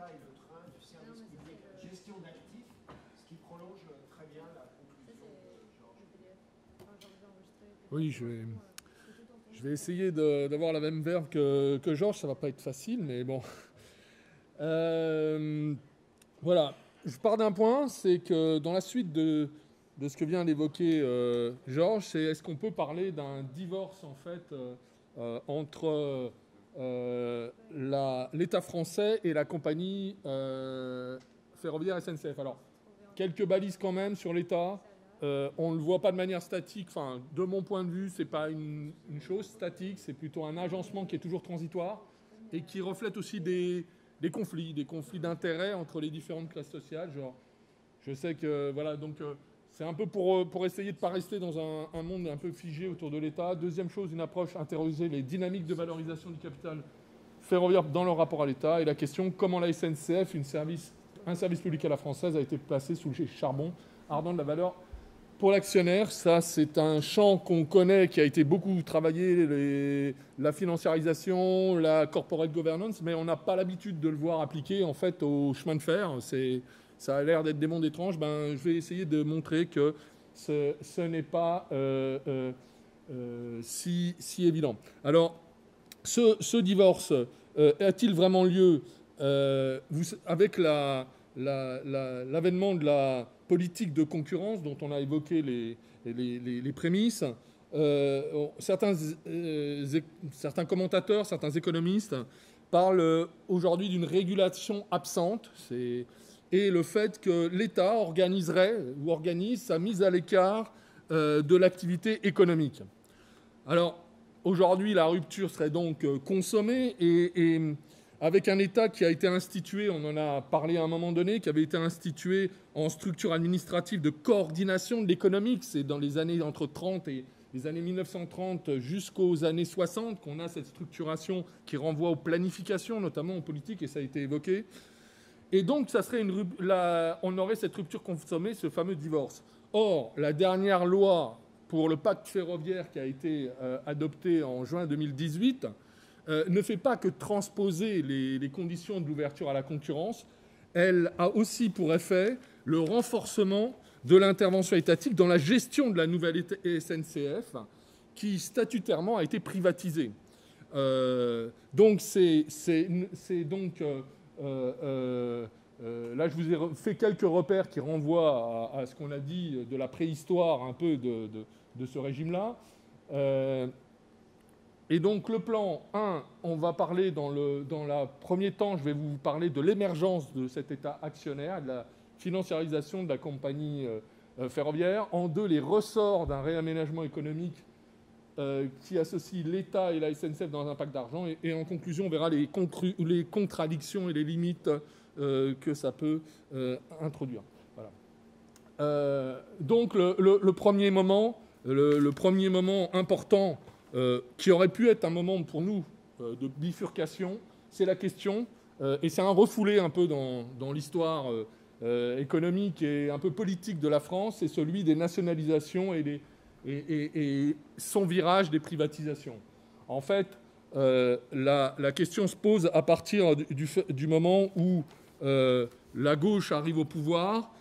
[SPEAKER 1] l'État et le train du service public gestion d'actifs, ce qui prolonge très bien la conclusion de Georges.
[SPEAKER 3] Oui, je vais essayer d'avoir la même verve que Georges, ça ne va pas être facile, mais bon. Voilà, je pars d'un point, c'est que dans la suite de ce que vient d'évoquer Georges, c'est est-ce qu'on peut parler d'un divorce en fait entre l'État français et la compagnie ferroviaire SNCF. Alors, quelques balises quand même sur l'État. On ne le voit pas de manière statique. Enfin, de mon point de vue, ce n'est pas une chose statique, c'est plutôt un agencement qui est toujours transitoire et qui reflète aussi des conflits d'intérêts entre les différentes classes sociales. Genre, je sais que, voilà, donc c'est un peu pour essayer de ne pas rester dans un monde un peu figé autour de l'État. Deuxième chose, une approche, interroger les dynamiques de valorisation du capital ferroviaire dans leur rapport à l'État. Et la question, comment la SNCF, un service public à la française, a été placé sous le charbon ardent de la valeur pour l'actionnaire. Ça, c'est un champ qu'on connaît, qui a été beaucoup travaillé, la financiarisation, la corporate governance, mais on n'a pas l'habitude de le voir appliqué en fait au chemin de fer. Ça a l'air d'être des mondes étranges. Je vais essayer de montrer que ce n'est pas si évident. Alors, ce divorce a-t-il vraiment lieu avec l'avènement de la politique de concurrence dont on a évoqué les prémices? Certains commentateurs, certains économistes parlent aujourd'hui d'une régulation absente. Et le fait que l'État organise sa mise à l'écart de l'activité économique. Alors, aujourd'hui, la rupture serait donc consommée et avec un État qui a été institué, on en a parlé à un moment donné, qui avait été institué en structure administrative de coordination de l'économique. C'est dans les années entre 30 et les années 1930 jusqu'aux années 60 qu'on a cette structuration qui renvoie aux planifications, notamment en politique, et ça a été évoqué. Et donc, on aurait cette rupture consommée, ce fameux divorce. Or, la dernière loi pour le pacte ferroviaire qui a été adoptée en juin 2018 ne fait pas que transposer les conditions de l'ouverture à la concurrence. Elle a aussi pour effet le renforcement de l'intervention étatique dans la gestion de la nouvelle SNCF qui, statutairement, a été privatisée. Donc, là, je vous ai fait quelques repères qui renvoient à ce qu'on a dit de la préhistoire un peu de ce régime-là. Et donc, le plan 1, on va parler dans le premier temps, je vais vous parler de l'émergence de cet État actionnaire, de la financiarisation de la compagnie ferroviaire. En 2, les ressorts d'un réaménagement économique qui associe l'État et la SNCF dans un pacte d'argent. Et en conclusion, on verra les contradictions et les limites que ça peut introduire. Voilà. Donc le premier moment important qui aurait pu être un moment pour nous de bifurcation, c'est la question, et c'est un refoulé un peu dans l'histoire économique et un peu politique de la France, c'est celui des nationalisations et son virage des privatisations. En fait, la question se pose à partir du moment où la gauche arrive au pouvoir,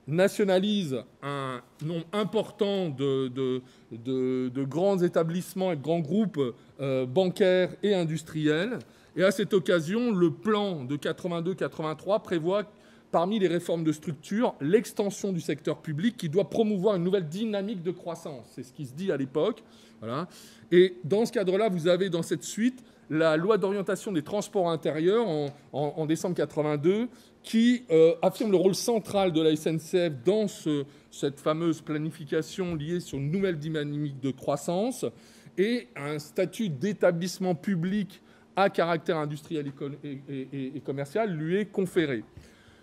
[SPEAKER 3] nationalise un nombre important de grands établissements et de grands groupes bancaires et industriels. Et à cette occasion, le plan de 82-83 prévoit, parmi les réformes de structure, l'extension du secteur public qui doit promouvoir une nouvelle dynamique de croissance. C'est ce qui se dit à l'époque. Voilà. Et dans ce cadre-là, vous avez dans cette suite la loi d'orientation des transports intérieurs en décembre 82 qui affirme le rôle central de la SNCF dans cette fameuse planification liée sur une nouvelle dynamique de croissance et un statut d'établissement public à caractère industriel et commercial lui est conféré.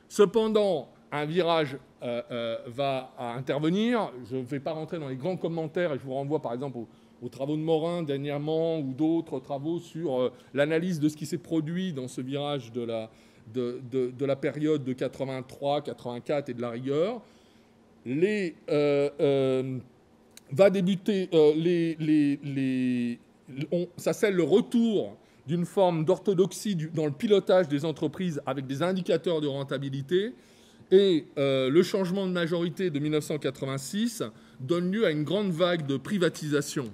[SPEAKER 3] Cependant, un virage va intervenir. Je ne vais pas rentrer dans les grands commentaires et je vous renvoie par exemple aux travaux de Morin dernièrement ou d'autres travaux sur l'analyse de ce qui s'est produit dans ce virage de la période de 83, 84 et de la rigueur. Va débuter, ça scelle le retour d'une forme d'orthodoxie dans le pilotage des entreprises avec des indicateurs de rentabilité. Et le changement de majorité de 1986 donne lieu à une grande vague de privatisation.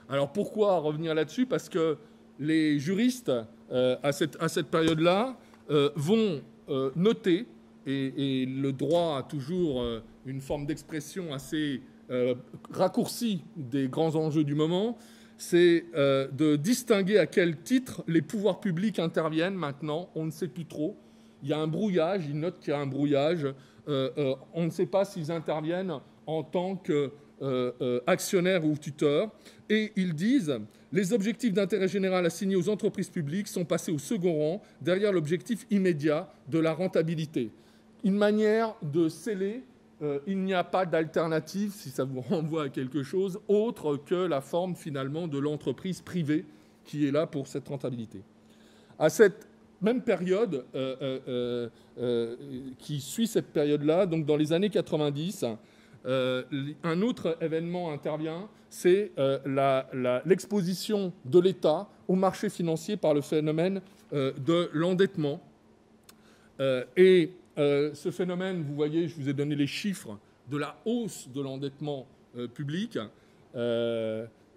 [SPEAKER 3] Alors pourquoi revenir là-dessus? Parce que les juristes, à cette période-là, vont noter, et le droit a toujours une forme d'expression assez raccourcie des grands enjeux du moment, c'est de distinguer à quel titre les pouvoirs publics interviennent maintenant. On ne sait plus trop. Il y a un brouillage, ils notent qu'il y a un brouillage. On ne sait pas s'ils interviennent en tant qu'actionnaires ou tuteurs. Et ils disent « Les objectifs d'intérêt général assignés aux entreprises publiques sont passés au second rang, derrière l'objectif immédiat de la rentabilité. » Une manière de sceller il n'y a pas d'alternative, si ça vous renvoie à quelque chose, autre que la forme finalement de l'entreprise privée qui est là pour cette rentabilité. À cette même période, qui suit cette période-là, donc dans les années 90, un autre événement intervient, c'est l'exposition de l'État au marché financier par le phénomène de l'endettement. Ce phénomène, vous voyez, je vous ai donné les chiffres de la hausse de l'endettement public.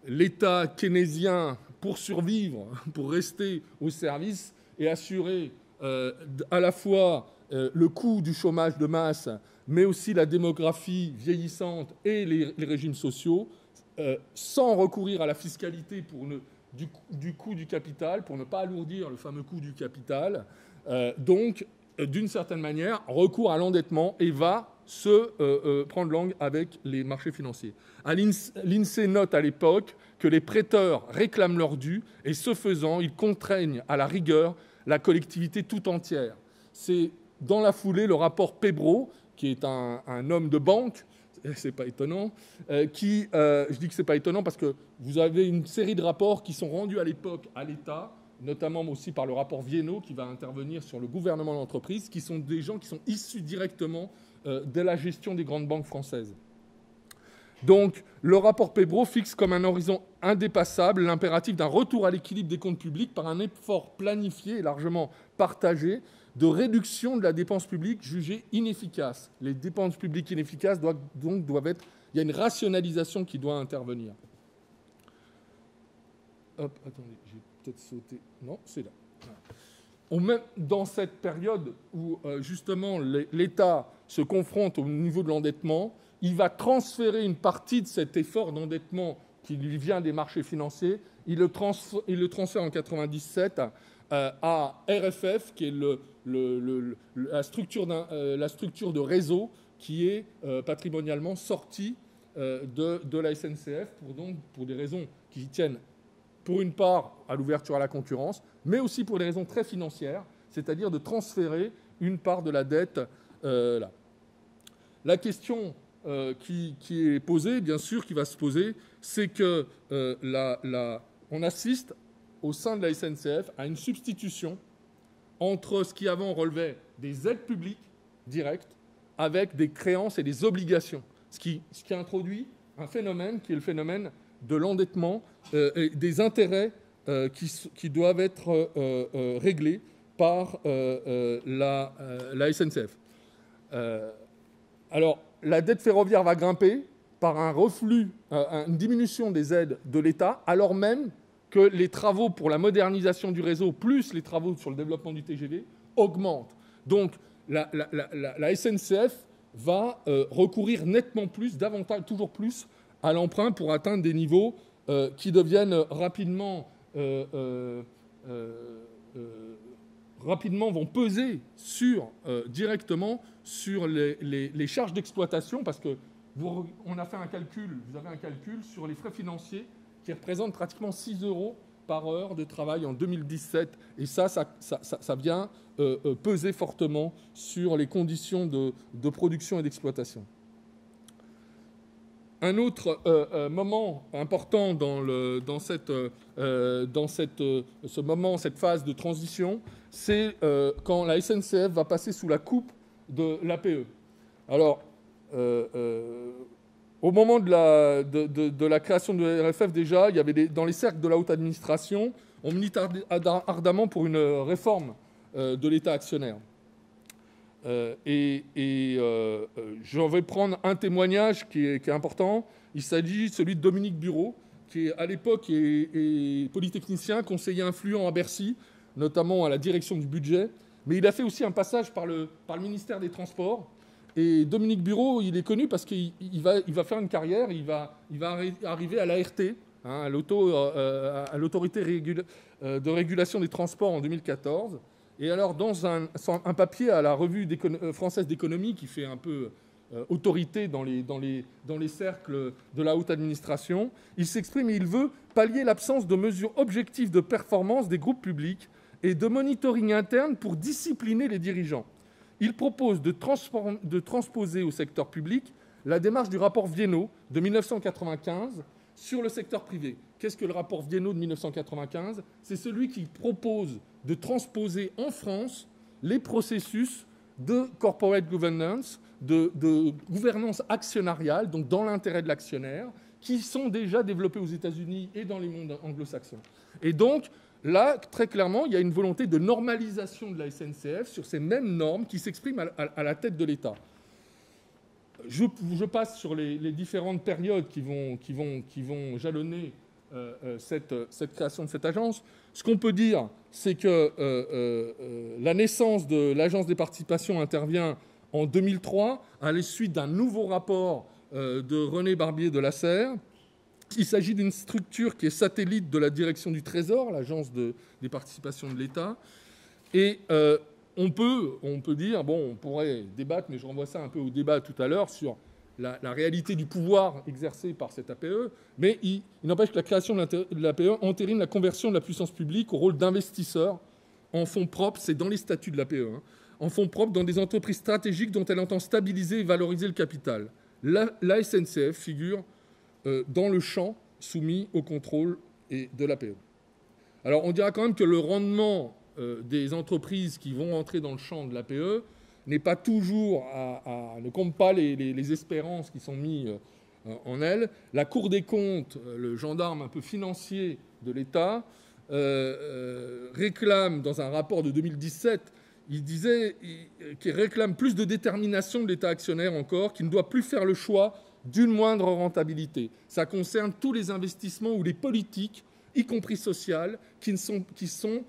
[SPEAKER 3] L'État keynésien, pour survivre, pour rester au service et assurer à la fois le coût du chômage de masse, mais aussi la démographie vieillissante et les régimes sociaux, sans recourir à la fiscalité du coût du capital, pour ne pas alourdir le fameux coût du capital. Donc, d'une certaine manière, recours à l'endettement et va se prendre langue avec les marchés financiers. L'INSEE note à l'époque que les prêteurs réclament leur dû et ce faisant, ils contraignent à la rigueur la collectivité tout entière. C'est dans la foulée le rapport Pébro, qui est un homme de banque, c'est pas étonnant, je dis que c'est pas étonnant parce que vous avez une série de rapports qui sont rendus à l'époque à l'État, notamment aussi par le rapport Viennot qui va intervenir sur le gouvernement de l'entreprise, qui sont des gens qui sont issus directement de la gestion des grandes banques françaises. Donc, le rapport Pébro fixe comme un horizon indépassable l'impératif d'un retour à l'équilibre des comptes publics par un effort planifié et largement partagé de réduction de la dépense publique jugée inefficace. Les dépenses publiques inefficaces doivent être... Il y a une rationalisation qui doit intervenir. Hop, attendez, j'ai peut-être sauté. Non, c'est là. Dans cette période où, justement, l'État se confronte au niveau de l'endettement, il va transférer une partie de cet effort d'endettement qui lui vient des marchés financiers, il le transfère en 1997 à RFF, qui est la structure de réseau qui est patrimonialement sortie de la SNCF pour des raisons qui tiennent pour une part à l'ouverture à la concurrence, mais aussi pour des raisons très financières, c'est-à-dire de transférer une part de la dette là. La question qui est posée, bien sûr, qui va se poser, c'est que on assiste au sein de la SNCF à une substitution entre ce qui avant relevait des aides publiques directes avec des créances et des obligations, ce qui introduit un phénomène qui est le phénomène de l'endettement et des intérêts qui doivent être réglés par la SNCF. Alors, la dette ferroviaire va grimper par un reflux, une diminution des aides de l'État, alors même que les travaux pour la modernisation du réseau, plus les travaux sur le développement du TGV, augmentent. Donc, la SNCF va recourir nettement plus, davantage, toujours plus, à l'emprunt pour atteindre des niveaux qui deviennent rapidement vont peser directement sur les charges d'exploitation, parce que vous avez un calcul sur les frais financiers qui représentent pratiquement 6 € par heure de travail en 2017. Et ça vient peser fortement sur les conditions de production et d'exploitation. Un autre moment important dans cette phase de transition, c'est quand la SNCF va passer sous la coupe de l'APE. Alors, au moment de la création de la RFF, déjà, il y avait dans les cercles de la haute administration, on milite ardemment pour une réforme de l'État actionnaire. J'en vais prendre un témoignage qui est important. Il s'agit de celui de Dominique Bureau, qui à l'époque est polytechnicien, conseiller influent à Bercy, notamment à la direction du budget. Mais il a fait aussi un passage par le ministère des Transports. Et Dominique Bureau, il est connu parce qu'il va faire une carrière, il va arriver à l'ART, hein, à l'autorité de régulation des transports en 2014. Et alors, dans un papier à la revue française d'économie qui fait un peu autorité dans les cercles de la haute administration, il s'exprime et il veut pallier l'absence de mesures objectives de performance des groupes publics et de monitoring interne pour discipliner les dirigeants. Il propose de transposer au secteur public la démarche du rapport Viennot de 1995 sur le secteur privé. Qu'est-ce que le rapport Viennot de 1995 ? C'est celui qui propose de transposer en France les processus de corporate governance, de gouvernance actionnariale, donc dans l'intérêt de l'actionnaire, qui sont déjà développés aux États-Unis et dans les mondes anglo-saxons. Et donc, là, très clairement, il y a une volonté de normalisation de la SNCF sur ces mêmes normes qui s'expriment à la tête de l'État. Je passe sur les différentes périodes qui vont jalonner cette création de cette agence. Ce qu'on peut dire, c'est que la naissance de l'Agence des participations intervient en 2003 à la suite d'un nouveau rapport de René Barbier de Lasserre. Il s'agit d'une structure qui est satellite de la direction du Trésor, l'Agence des participations de l'État. Et on peut dire, bon, on pourrait débattre, mais je renvoie ça un peu au débat tout à l'heure sur la réalité du pouvoir exercé par cette APE, mais il n'empêche que la création de l'APE entérine la conversion de la puissance publique au rôle d'investisseur en fonds propres, c'est dans les statuts de l'APE, hein, en fonds propres dans des entreprises stratégiques dont elle entend stabiliser et valoriser le capital. La SNCF figure dans le champ soumis au contrôle de l'APE. Alors on dira quand même que le rendement des entreprises qui vont entrer dans le champ de l'APE n'est pas toujours ne compte pas les espérances qui sont mises en elles. La Cour des comptes, le gendarme un peu financier de l'État, réclame dans un rapport de 2017, il disait qu'il réclame plus de détermination de l'État actionnaire encore, qui ne doit plus faire le choix d'une moindre rentabilité. Ça concerne tous les investissements ou les politiques, y compris sociales, qui sont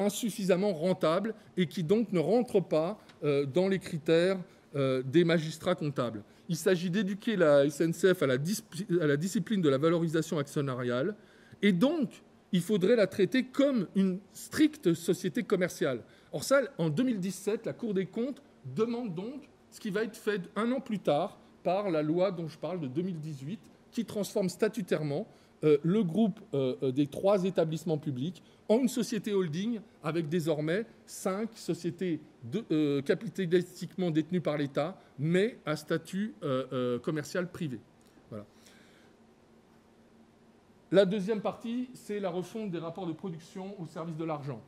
[SPEAKER 3] insuffisamment rentables et qui donc ne rentrent pas dans les critères des magistrats comptables. Il s'agit d'éduquer la SNCF à la discipline de la valorisation actionnariale et donc il faudrait la traiter comme une stricte société commerciale. Or ça, en 2017, la Cour des comptes demande donc ce qui va être fait un an plus tard par la loi dont je parle de 2018 qui transforme statutairement le groupe des 3 établissements publics en une société holding avec désormais 5 sociétés capitalistiquement détenues par l'État, mais à statut commercial privé. Voilà. La deuxième partie, c'est la refonte des rapports de production au service de l'argent.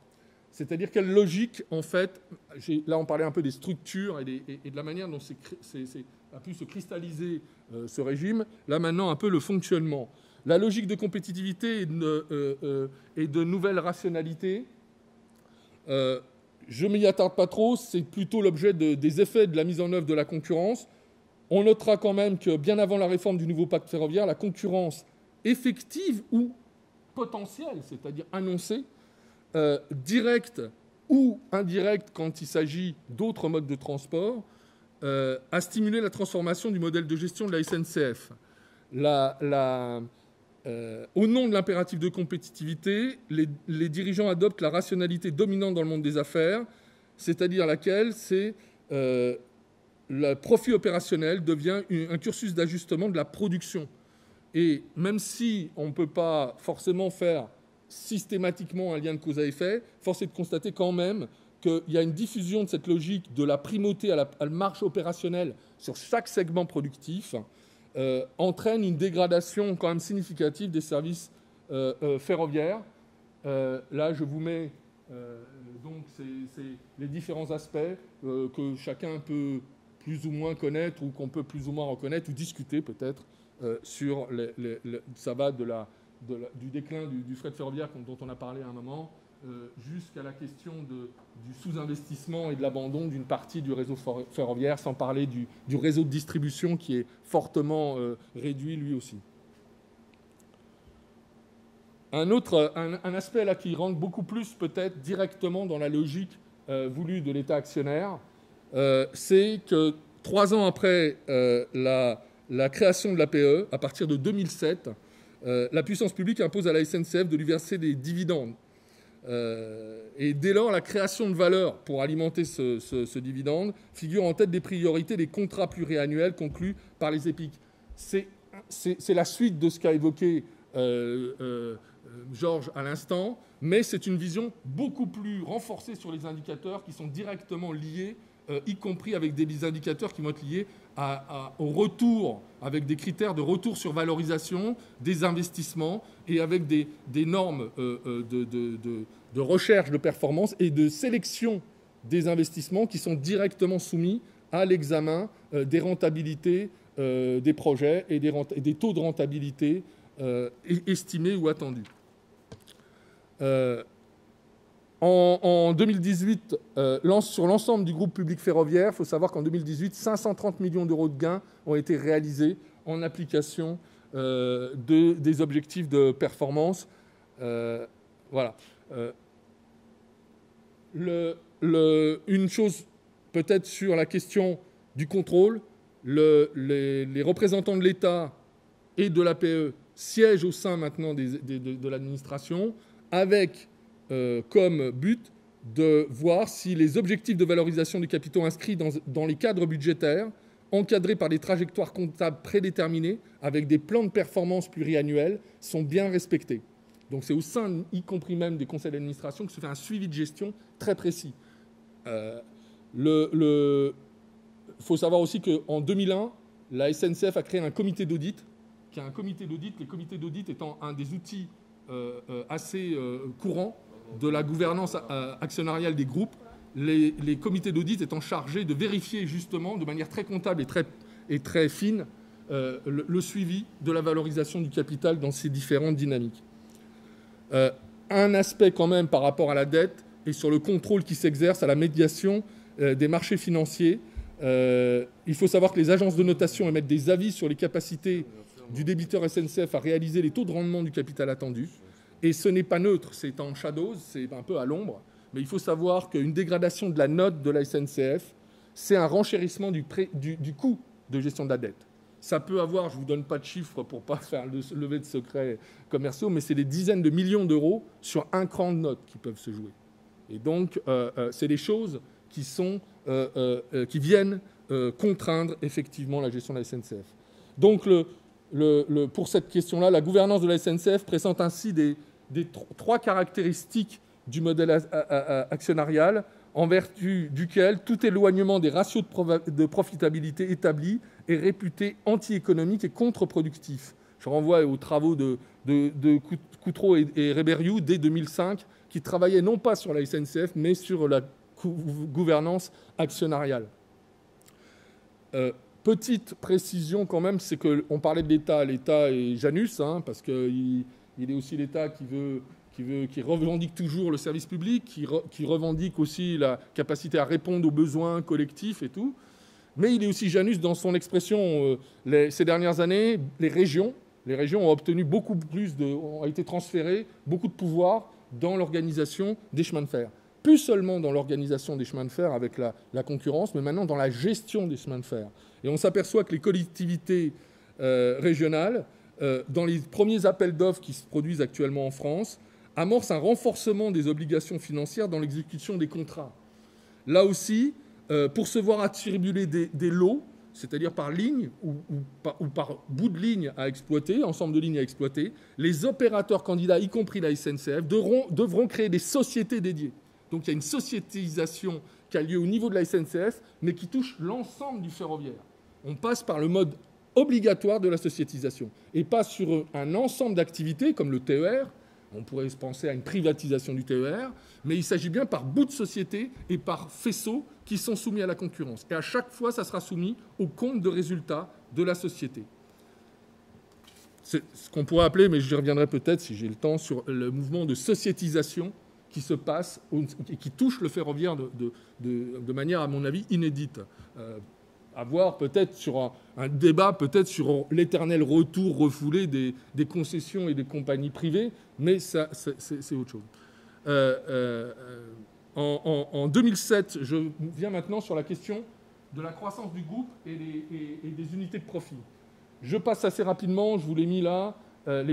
[SPEAKER 3] C'est-à-dire quelle logique, en fait, là on parlait un peu des structures et de la manière dont a pu se cristalliser ce régime, là maintenant un peu le fonctionnement. La logique de compétitivité et de nouvelle rationalité, je ne m'y attarde pas trop, c'est plutôt l'objet des effets de la mise en œuvre de la concurrence. On notera quand même que bien avant la réforme du nouveau pacte ferroviaire, la concurrence effective ou potentielle, c'est-à-dire annoncée, directe ou indirecte quand il s'agit d'autres modes de transport, a stimulé la transformation du modèle de gestion de la SNCF. Au nom de l'impératif de compétitivité, les dirigeants adoptent la rationalité dominante dans le monde des affaires, c'est-à-dire laquelle le profit opérationnel devient un cursus d'ajustement de la production. Et même si on ne peut pas forcément faire systématiquement un lien de cause à effet, force est de constater quand même qu'il y a une diffusion de cette logique de la primauté à la marge opérationnelle sur chaque segment productif, entraîne une dégradation quand même significative des services ferroviaires. Là, je vous mets donc les différents aspects que chacun peut plus ou moins connaître ou qu'on peut plus ou moins reconnaître ou discuter peut-être sur ça va de du déclin du fret ferroviaire dont on a parlé à un moment, jusqu'à la question du sous-investissement et de l'abandon d'une partie du réseau ferroviaire, sans parler du réseau de distribution qui est fortement réduit lui aussi. Un aspect là qui rentre beaucoup plus peut-être directement dans la logique voulue de l'État actionnaire, c'est que 3 ans après la création de l'APE, à partir de 2007, la puissance publique impose à la SNCF de lui verser des dividendes. Et dès lors, la création de valeur pour alimenter ce dividende figure en tête des priorités des contrats pluriannuels conclus par les EPIC. C'est la suite de ce qu'a évoqué Georges à l'instant, mais c'est une vision beaucoup plus renforcée sur les indicateurs qui sont directement liés, y compris avec des indicateurs qui vont être liés au retour, avec des critères de retour sur valorisation des investissements et avec des normes de recherche de performance et de sélection des investissements qui sont directement soumis à l'examen des rentabilités des projets et des taux de rentabilité estimés ou attendus. En 2018, sur l'ensemble du groupe public ferroviaire, il faut savoir qu'en 2018, 530 millions d'euros de gains ont été réalisés en application des objectifs de performance. Voilà. Une chose peut-être sur la question du contrôle, les représentants de l'État et de l'APE siègent au sein maintenant de l'administration avec comme but de voir si les objectifs de valorisation du capital inscrits dans les cadres budgétaires, encadrés par des trajectoires comptables prédéterminées, avec des plans de performance pluriannuels, sont bien respectés. Donc c'est au sein, y compris même des conseils d'administration, que se fait un suivi de gestion très précis. Il faut savoir aussi qu'en 2001, la SNCF a créé un comité d'audit, qui est un comité d'audit, les comités d'audit étant un des outils assez courants de la gouvernance actionnariale des groupes, les comités d'audit étant chargés de vérifier justement de manière très comptable et très fine le suivi de la valorisation du capital dans ces différentes dynamiques. Un aspect quand même par rapport à la dette et sur le contrôle qui s'exerce à la médiation des marchés financiers. Il faut savoir que les agences de notation émettent des avis sur les capacités du débiteur SNCF à réaliser les taux de rendement du capital attendu. Et ce n'est pas neutre, c'est en shadows, c'est un peu à l'ombre. Mais il faut savoir qu'une dégradation de la note de la SNCF, c'est un renchérissement du coût de gestion de la dette. Ça peut avoir, je ne vous donne pas de chiffres pour ne pas faire lever de secrets commerciaux, mais c'est des dizaines de millions d'euros sur un cran de note qui peuvent se jouer. Et donc, c'est des choses qui viennent contraindre effectivement la gestion de la SNCF. Donc, pour cette question-là, la gouvernance de la SNCF présente ainsi des 3 caractéristiques du modèle actionnarial en vertu duquel tout éloignement des ratios de profitabilité établis est réputé anti-économique et contre-productif. Je renvoie aux travaux de Coutreau et Réberiou dès 2005, qui travaillaient non pas sur la SNCF, mais sur la gouvernance actionnariale. Petite précision quand même, c'est qu'on parlait de l'État. L'État est Janus, parce qu'il est aussi l'État qui revendique toujours le service public, qui revendique aussi la capacité à répondre aux besoins collectifs et tout. Mais il est aussi Janus dans son expression. Ces dernières années, les régions ont obtenu beaucoup plus ont été transférées beaucoup de pouvoir dans l'organisation des chemins de fer. Plus seulement dans l'organisation des chemins de fer avec la concurrence, mais maintenant dans la gestion des chemins de fer. Et on s'aperçoit que les collectivités régionales, dans les premiers appels d'offres qui se produisent actuellement en France, amorcent un renforcement des obligations financières dans l'exécution des contrats. Là aussi, pour se voir attribuer des lots, c'est-à-dire par ligne ou par bout de ligne à exploiter, ensemble de lignes à exploiter, les opérateurs candidats, y compris la SNCF, devront créer des sociétés dédiées. Donc il y a une sociétisation qui a lieu au niveau de la SNCF, mais qui touche l'ensemble du ferroviaire. On passe par le mode obligatoire de la sociétisation et pas sur un ensemble d'activités comme le TER. On pourrait se penser à une privatisation du TER, mais il s'agit bien par bout de société et par faisceau qui sont soumis à la concurrence. Et à chaque fois, ça sera soumis au compte de résultat de la société. c'est ce qu'on pourrait appeler, mais j'y reviendrai peut-être si j'ai le temps, sur le mouvement de sociétisation qui se passe, qui touche le ferroviaire de manière, à mon avis, inédite. À voir peut-être sur un débat, peut-être sur l'éternel retour refoulé des concessions et des compagnies privées, mais ça, c'est autre chose. En 2007, je viens maintenant sur la question de la croissance du groupe et des unités de profit. Je passe assez rapidement, je vous l'ai mis là, la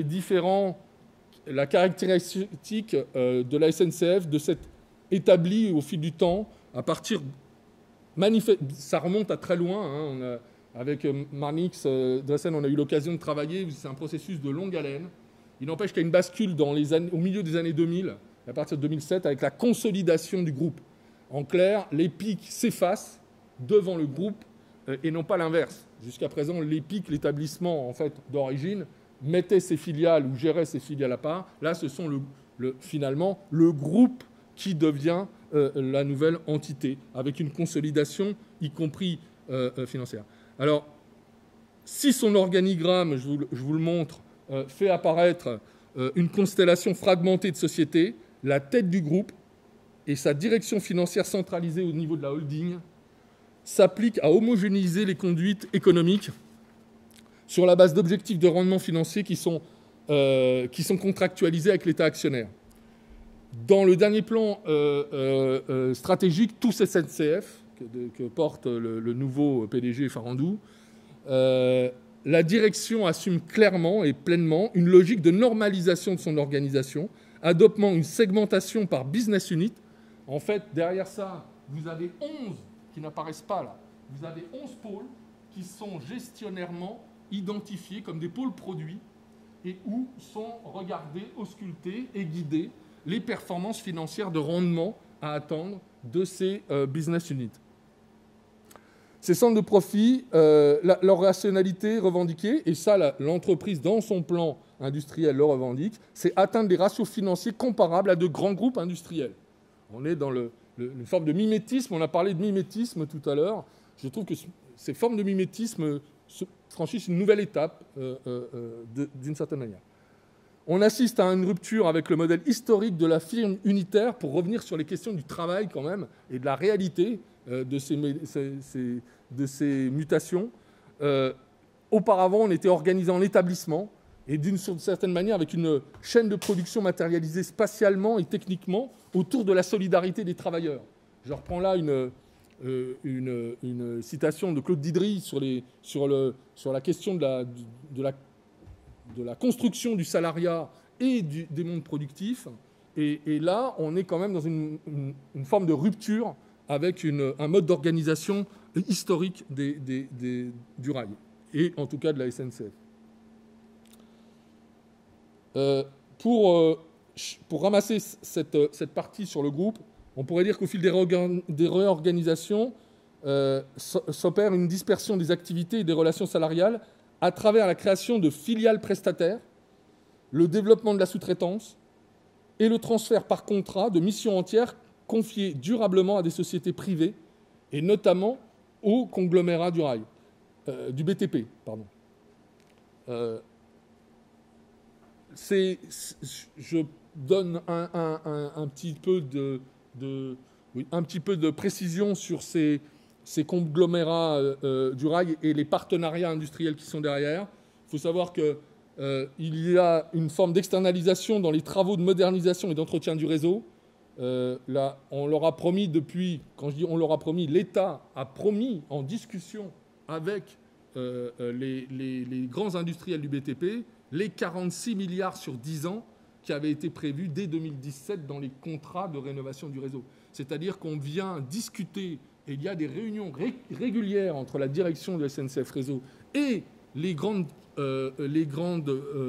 [SPEAKER 3] caractéristique de la SNCF, de cette établie au fil du temps, à partir, ça remonte à très loin, hein, avec Marnix, Dressen, on a eu l'occasion de travailler, c'est un processus de longue haleine. Il n'empêche qu'il y a une bascule au milieu des années 2000, à partir de 2007, avec la consolidation du groupe. En clair, l'EPIC s'efface devant le groupe et non pas l'inverse. Jusqu'à présent, l'EPIC, l'établissement en fait, d'origine, mettait ses filiales ou gérait ses filiales à part. Là, ce sont finalement le groupe qui devient la nouvelle entité, avec une consolidation, y compris financière. Alors, si son organigramme, je vous le montre, fait apparaître une constellation fragmentée de sociétés, la tête du groupe et sa direction financière centralisée au niveau de la holding s'appliquent à homogénéiser les conduites économiques sur la base d'objectifs de rendement financier qui sont contractualisés avec l'État actionnaire. Dans le dernier plan stratégique, tous SNCF, que porte le nouveau PDG Farandou, la direction assume clairement et pleinement une logique de normalisation de son organisation, adoptant une segmentation par business unit. En fait, derrière ça, vous avez 11 qui n'apparaissent pas là. Vous avez 11 pôles qui sont gestionnairement identifiés comme des pôles produits et où sont regardés, auscultés et guidés les performances financières de rendement à attendre de ces business units. Ces centres de profit, leur rationalité revendiquée, et ça, l'entreprise, dans son plan industriel, le revendique, c'est atteindre des ratios financiers comparables à de grands groupes industriels. On est dans une forme de mimétisme. On a parlé de mimétisme tout à l'heure. Je trouve que ces formes de mimétisme franchissent une nouvelle étape d'une certaine manière. On assiste à une rupture avec le modèle historique de la firme unitaire pour revenir sur les questions du travail quand même et de la réalité de ces mutations. Auparavant, on était organisé en établissement et d'une certaine manière avec une chaîne de production matérialisée spatialement et techniquement autour de la solidarité des travailleurs. Je reprends là une citation de Claude Didry sur la question de la construction du salariat et des mondes productifs. Et là, on est quand même dans une forme de rupture avec un mode d'organisation historique du rail, et en tout cas de la SNCF. Pour ramasser cette partie sur le groupe, on pourrait dire qu'au fil des réorganisations s'opère une dispersion des activités et des relations salariales à travers la création de filiales prestataires, le développement de la sous-traitance et le transfert par contrat de missions entières confiées durablement à des sociétés privées et notamment aux conglomérats du rail, du BTP, pardon. Je donne un petit peu de précision sur ces conglomérats du rail et les partenariats industriels qui sont derrière. Il faut savoir qu'il y a une forme d'externalisation dans les travaux de modernisation et d'entretien du réseau. Là, on leur a promis depuis, quand je dis on leur a promis, l'État a promis en discussion avec les grands industriels du BTP les 46 milliards sur 10 ans qui avaient été prévus dès 2017 dans les contrats de rénovation du réseau. C'est-à-dire qu'on vient discuter, et il y a des réunions régulières entre la direction de SNCF Réseau et les grandes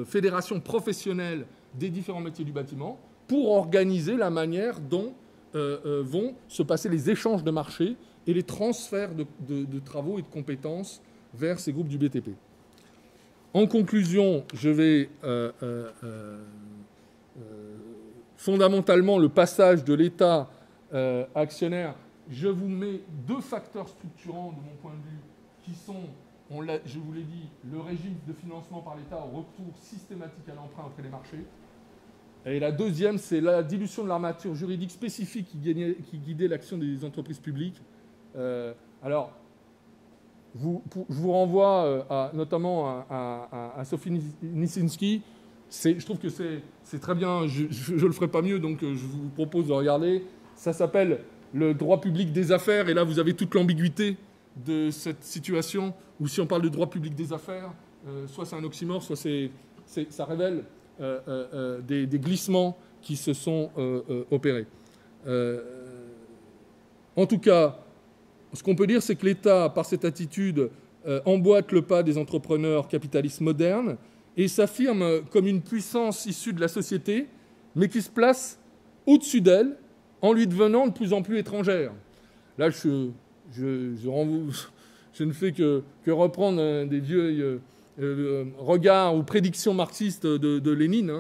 [SPEAKER 3] fédérations professionnelles des différents métiers du bâtiment pour organiser la manière dont vont se passer les échanges de marché et les transferts de travaux et de compétences vers ces groupes du BTP. En conclusion, je vais fondamentalement le passage de l'État actionnaire. Je vous mets deux facteurs structurants de mon point de vue qui sont je vous l'ai dit, le régime de financement par l'État au recours systématique à l'emprunt auprès des marchés. Et la deuxième, c'est la dilution de l'armature juridique spécifique qui guidait l'action des entreprises publiques. Alors, je vous renvoie notamment à Sophie Nisinski. Je trouve que c'est très bien, je ne le ferai pas mieux, donc je vous propose de regarder. Ça s'appelle le droit public des affaires, et là vous avez toute l'ambiguïté de cette situation, où si on parle de droit public des affaires, soit c'est un oxymore, soit ça révèle des glissements qui se sont opérés. En tout cas, ce qu'on peut dire, c'est que l'État, par cette attitude, emboîte le pas des entrepreneurs capitalistes modernes et s'affirme comme une puissance issue de la société, mais qui se place au-dessus d'elle en lui devenant de plus en plus étrangère. Là, je ne fais que reprendre des vieux regards ou prédictions marxistes de Lénine,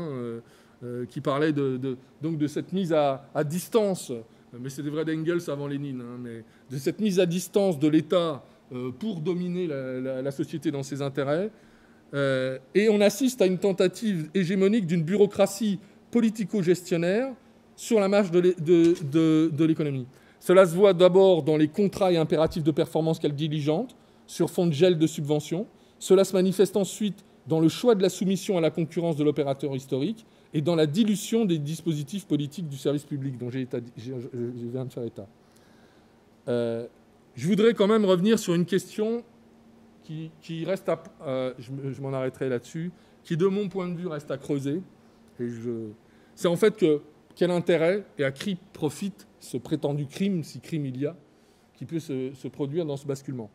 [SPEAKER 3] qui parlait donc de cette mise à distance, mais c'était vrai d'Engels avant Lénine, mais de cette mise à distance de l'État pour dominer la société dans ses intérêts. Et on assiste à une tentative hégémonique d'une bureaucratie politico-gestionnaire sur la marge de l'économie. Cela se voit d'abord dans les contrats et impératifs de performance qu'elle diligente, sur fond de gel de subventions. Cela se manifeste ensuite dans le choix de la soumission à la concurrence de l'opérateur historique et dans la dilution des dispositifs politiques du service public dont je viens de faire état. Je voudrais quand même revenir sur une question qui reste je m'en arrêterai là-dessus, qui de mon point de vue reste à creuser. C'est en fait quel intérêt et à qui profite ce prétendu crime, si crime il y a, qui peut se produire dans ce basculement.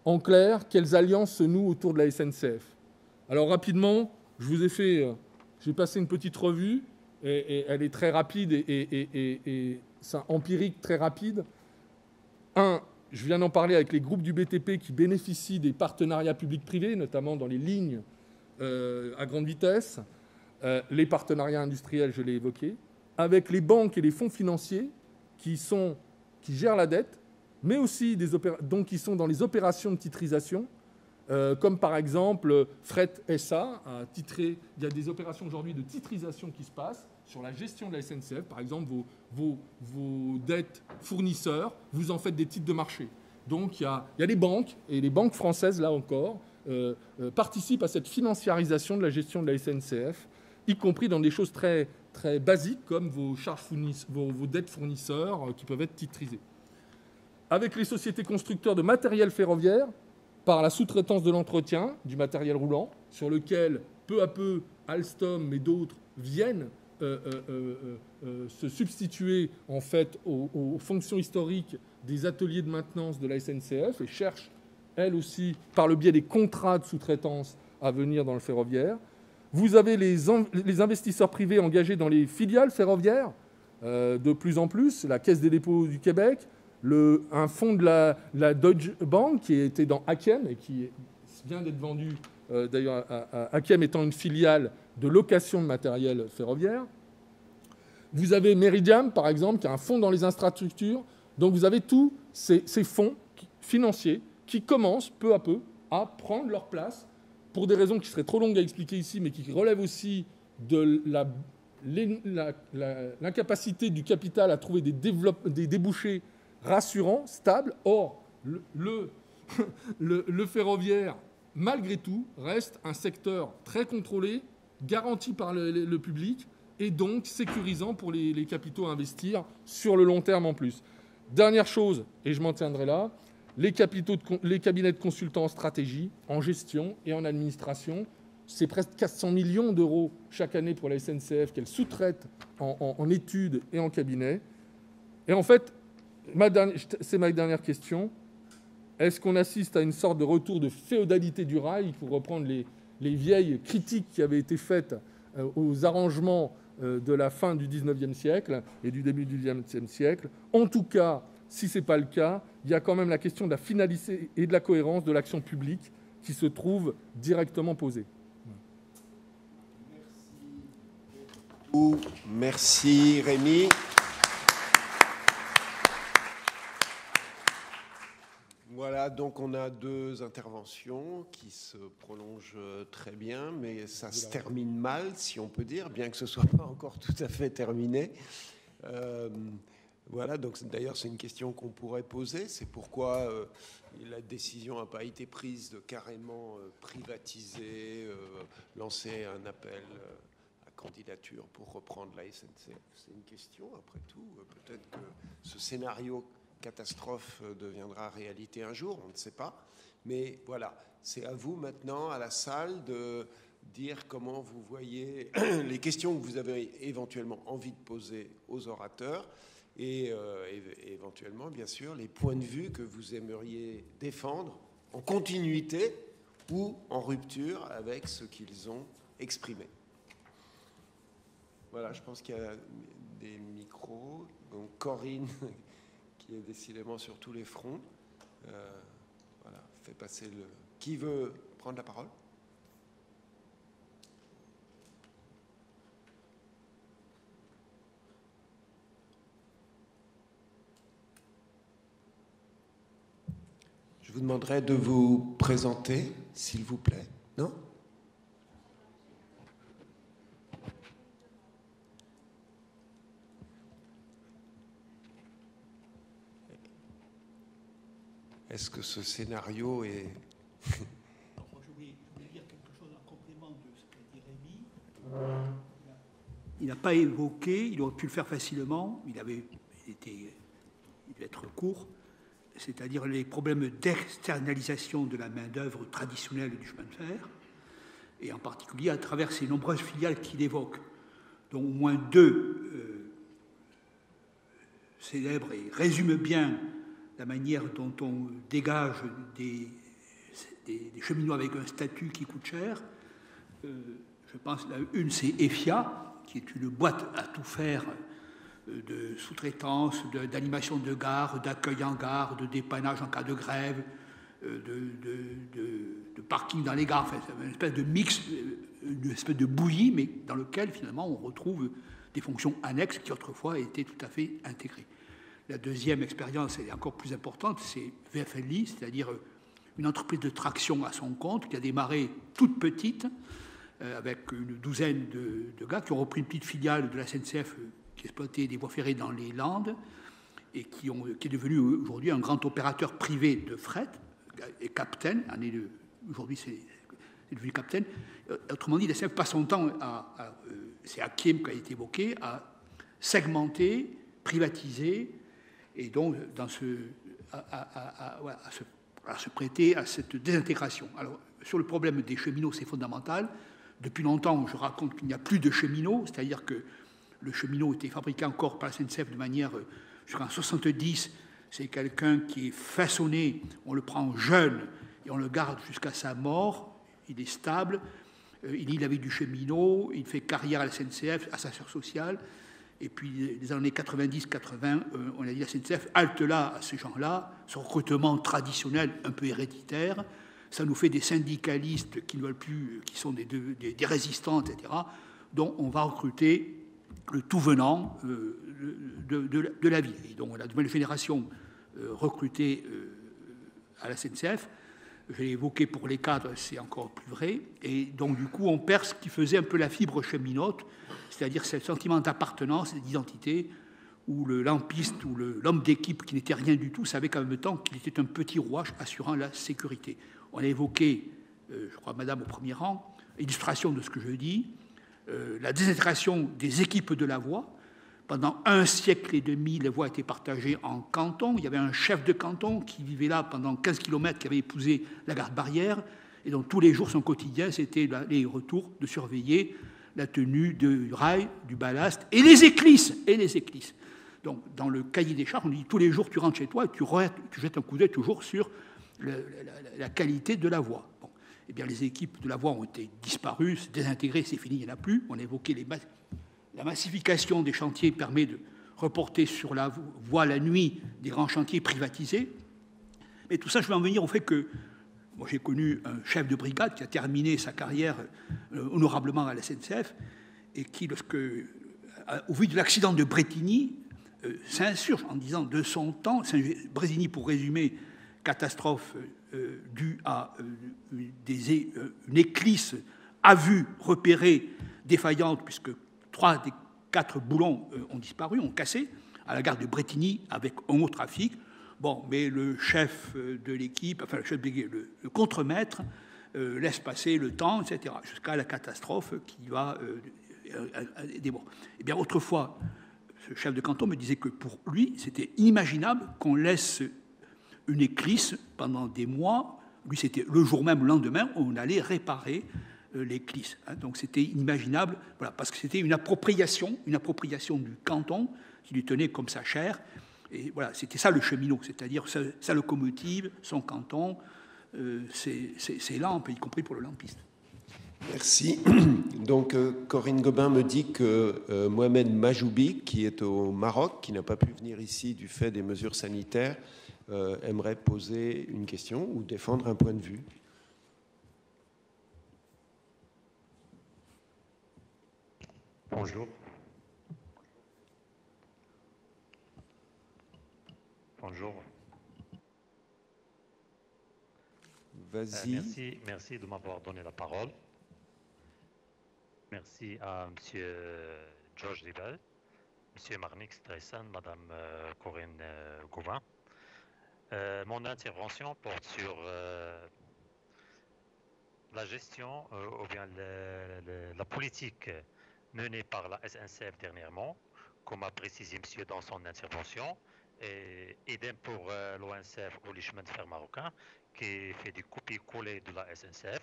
[SPEAKER 3] En clair, quelles alliances se nouent autour de la SNCF? Alors rapidement, j'ai passé une petite revue, et elle est très rapide et c'est empirique très rapide. Je viens d'en parler avec les groupes du BTP qui bénéficient des partenariats publics-privés, notamment dans les lignes à grande vitesse. Les partenariats industriels, je l'ai évoqué. Avec les banques et les fonds financiers qui gèrent la dette, mais aussi donc qui sont dans les opérations de titrisation, comme par exemple Fret SA a titré. Il y a des opérations aujourd'hui de titrisation qui se passent sur la gestion de la SNCF. Par exemple, vos dettes fournisseurs, vous en faites des titres de marché. Donc il y a des banques, et les banques françaises, là encore, participent à cette financiarisation de la gestion de la SNCF, y compris dans des choses très, très basiques comme vos dettes fournisseurs qui peuvent être titrisées. Avec les sociétés constructeurs de matériel ferroviaire, par la sous-traitance de l'entretien du matériel roulant, sur lequel, peu à peu, Alstom et d'autres viennent se substituer en fait aux fonctions historiques des ateliers de maintenance de la SNCF et cherchent, elles aussi, par le biais des contrats de sous-traitance, à venir dans le ferroviaire. Vous avez les investisseurs privés engagés dans les filiales ferroviaires, de plus en plus, la Caisse des dépôts du Québec, un fonds de la Deutsche Bank qui était dans Akiem et qui vient d'être vendu, d'ailleurs, à Akiem étant une filiale de location de matériel ferroviaire. Vous avez Meridiam, par exemple, qui a un fonds dans les infrastructures. Donc vous avez tous ces fonds financiers qui commencent peu à peu à prendre leur place pour des raisons qui seraient trop longues à expliquer ici, mais qui relèvent aussi de l'incapacité du capital à trouver des débouchés rassurants, stables. Or, le ferroviaire, malgré tout, reste un secteur très contrôlé, garanti par le public, et donc sécurisant pour les capitaux à investir sur le long terme en plus. Dernière chose, et je m'en tiendrai là, les cabinets de consultants en stratégie, en gestion et en administration, c'est presque 400 millions d'euros chaque année pour la SNCF qu'elle sous-traite en études et en cabinet. Et en fait, c'est ma dernière question, est-ce qu'on assiste à une sorte de retour de féodalité du rail, pour reprendre les vieilles critiques qui avaient été faites aux arrangements de la fin du XIXe siècle et du début du XXe siècle? En tout cas, si ce n'est pas le cas, il y a quand même la question de la finalité et de la cohérence de l'action publique qui se trouve directement posée.
[SPEAKER 1] Merci Rémi. Voilà, donc on a 2 interventions qui se prolongent très bien, mais ça se termine mal, si on peut dire, bien que ce ne soit pas encore tout à fait terminé. Voilà, donc d'ailleurs c'est une question qu'on pourrait poser, c'est pourquoi la décision n'a pas été prise de carrément privatiser, lancer un appel à candidature pour reprendre la SNCF. C'est une question, après tout, peut-être que ce scénario catastrophe deviendra réalité un jour, on ne sait pas. Mais voilà, c'est à vous maintenant, à la salle, de dire comment vous voyez les questions que vous avez éventuellement envie de poser aux orateurs et éventuellement, bien sûr, les points de vue que vous aimeriez défendre en continuité ou en rupture avec ce qu'ils ont exprimé. Voilà, je pense qu'il y a des micros. Donc Corinne, qui est décidément sur tous les fronts, voilà, fait passer le... Qui veut prendre la parole ? Je vous demanderai de vous présenter, s'il vous plaît. Non ? Est-ce que ce scénario est...
[SPEAKER 2] Alors, moi, je voulais dire quelque chose en complément de ce qu'a dit Rémi. Il n'a pas évoqué, il aurait pu le faire facilement, il devait être court, c'est-à-dire les problèmes d'externalisation de la main-d'œuvre traditionnelle du chemin de fer, et en particulier à travers ces nombreuses filiales qu'il évoque, dont au moins 2 célèbrent et résument bien la manière dont on dégage des cheminots avec un statut qui coûte cher. Je pense, une, c'est EFIA, qui est une boîte à tout faire de sous-traitance, d'animation de gare, d'accueil en gare, de dépannage en cas de grève, de parking dans les gares. Enfin, c'est une espèce de mix, une espèce de bouillie, mais dans lequel, finalement, on retrouve des fonctions annexes qui, autrefois, étaient tout à fait intégrées. La deuxième expérience, elle est encore plus importante, c'est VFLI, c'est-à-dire une entreprise de traction à son compte qui a démarré toute petite, avec une douzaine de gars qui ont repris une petite filiale de la SNCF qui exploitait des voies ferrées dans les Landes et qui est devenu aujourd'hui un grand opérateur privé de fret et Captain. Aujourd'hui, c'est devenu Captain. Autrement dit, la SNCF passe son temps c'est Hakim qui a été évoqué, à segmenter, privatiser et donc à se prêter à cette désintégration. Alors, sur le problème des cheminots, c'est fondamental. Depuis longtemps, je raconte qu'il n'y a plus de cheminots, c'est-à-dire que le cheminot était fabriqué encore par la SNCF de manière, jusqu'en 70, c'est quelqu'un qui est façonné, on le prend jeune et on le garde jusqu'à sa mort, il est stable, il lit la vie du cheminot, il fait carrière à la SNCF, à sa sœur sociale, et puis les années 90-80, on a dit la SNCF halte là à ces gens-là, ce recrutement traditionnel un peu héréditaire, ça nous fait des syndicalistes qui ne veulent plus, qui sont des résistants, etc., dont on va recruter le tout venant de la vie. Et donc la nouvelle génération recrutée à la SNCF, je l'ai évoqué pour les cadres, c'est encore plus vrai, et donc du coup on perd ce qui faisait un peu la fibre cheminote, c'est-à-dire ce sentiment d'appartenance et d'identité, où le lampiste ou l'homme d'équipe qui n'était rien du tout savait qu'en même temps qu'il était un petit rouage assurant la sécurité. On a évoqué, je crois madame au premier rang, illustration de ce que je dis, la désintégration des équipes de la voie. Pendant 1 siècle et demi, les voies étaient partagées en cantons. Il y avait un chef de canton qui vivait là pendant 15 km, qui avait épousé la garde-barrière, et donc tous les jours, son quotidien, c'était les retours de surveiller la tenue du rail, du ballast, et les éclisses. Donc, dans le cahier des charges, on dit tous les jours, tu rentres chez toi et tu jettes un coup d'œil toujours sur la qualité de la voie. Bon. Eh bien, les équipes de la voie ont été disparues, désintégrées, c'est fini, il n'y en a plus. On a évoqué la massification des chantiers permet de reporter sur la voie la nuit des grands chantiers privatisés. Mais tout ça, je vais en venir au fait que moi, j'ai connu un chef de brigade qui a terminé sa carrière honorablement à la SNCF et qui, au vu de l'accident de Bretigny, s'insurge en disant de son temps, Bretigny, pour résumer, catastrophe due à une éclisse à vue repérée défaillante, puisque 3 des 4 boulons ont disparu, ont cassé, à la gare de Bretigny avec Homo Trafic. Bon, mais le chef de l'équipe, enfin le contremaître, laisse passer le temps, etc., jusqu'à la catastrophe qui va... Eh bien, autrefois, ce chef de canton me disait que pour lui, c'était inimaginable qu'on laisse une éclisse pendant des mois. Lui, c'était le jour même, le lendemain, où on allait réparer l'éclisse. Donc c'était inimaginable, voilà, parce que c'était une appropriation du canton qui lui tenait comme sa chair. Et voilà, c'était ça le cheminot, c'est-à-dire sa locomotive, son canton, ses lampes, y compris pour le lampiste.
[SPEAKER 1] Merci. Donc Corinne Gobin me dit que Mohamed Majoubi, qui est au Maroc, qui n'a pas pu venir ici du fait des mesures sanitaires, aimerait poser une question ou défendre un point de vue.
[SPEAKER 4] Bonjour. Bonjour.
[SPEAKER 1] Vas-y.
[SPEAKER 4] Merci de m'avoir donné la parole. Merci à M. Georges Ribel, M. Marnix Dressen, Mme Corinne Gobin. Mon intervention porte sur la gestion ou bien la politique menée par la SNCF dernièrement, comme a précisé M. dans son intervention, et idem pour l'ONCF ou les chemins de fer marocains, qui fait du copier-coller de la SNCF.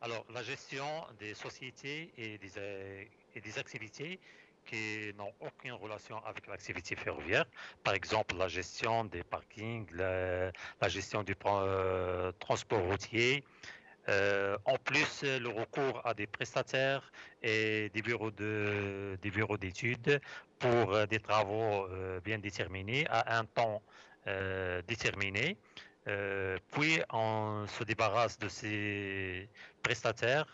[SPEAKER 4] Alors, la gestion des sociétés et des activités qui n'ont aucune relation avec l'activité ferroviaire, par exemple la gestion des parkings, la gestion du transport routier, en plus le recours à des prestataires et des bureaux d'études pour des travaux bien déterminés à un temps déterminé. Puis on se débarrasse de ces prestataires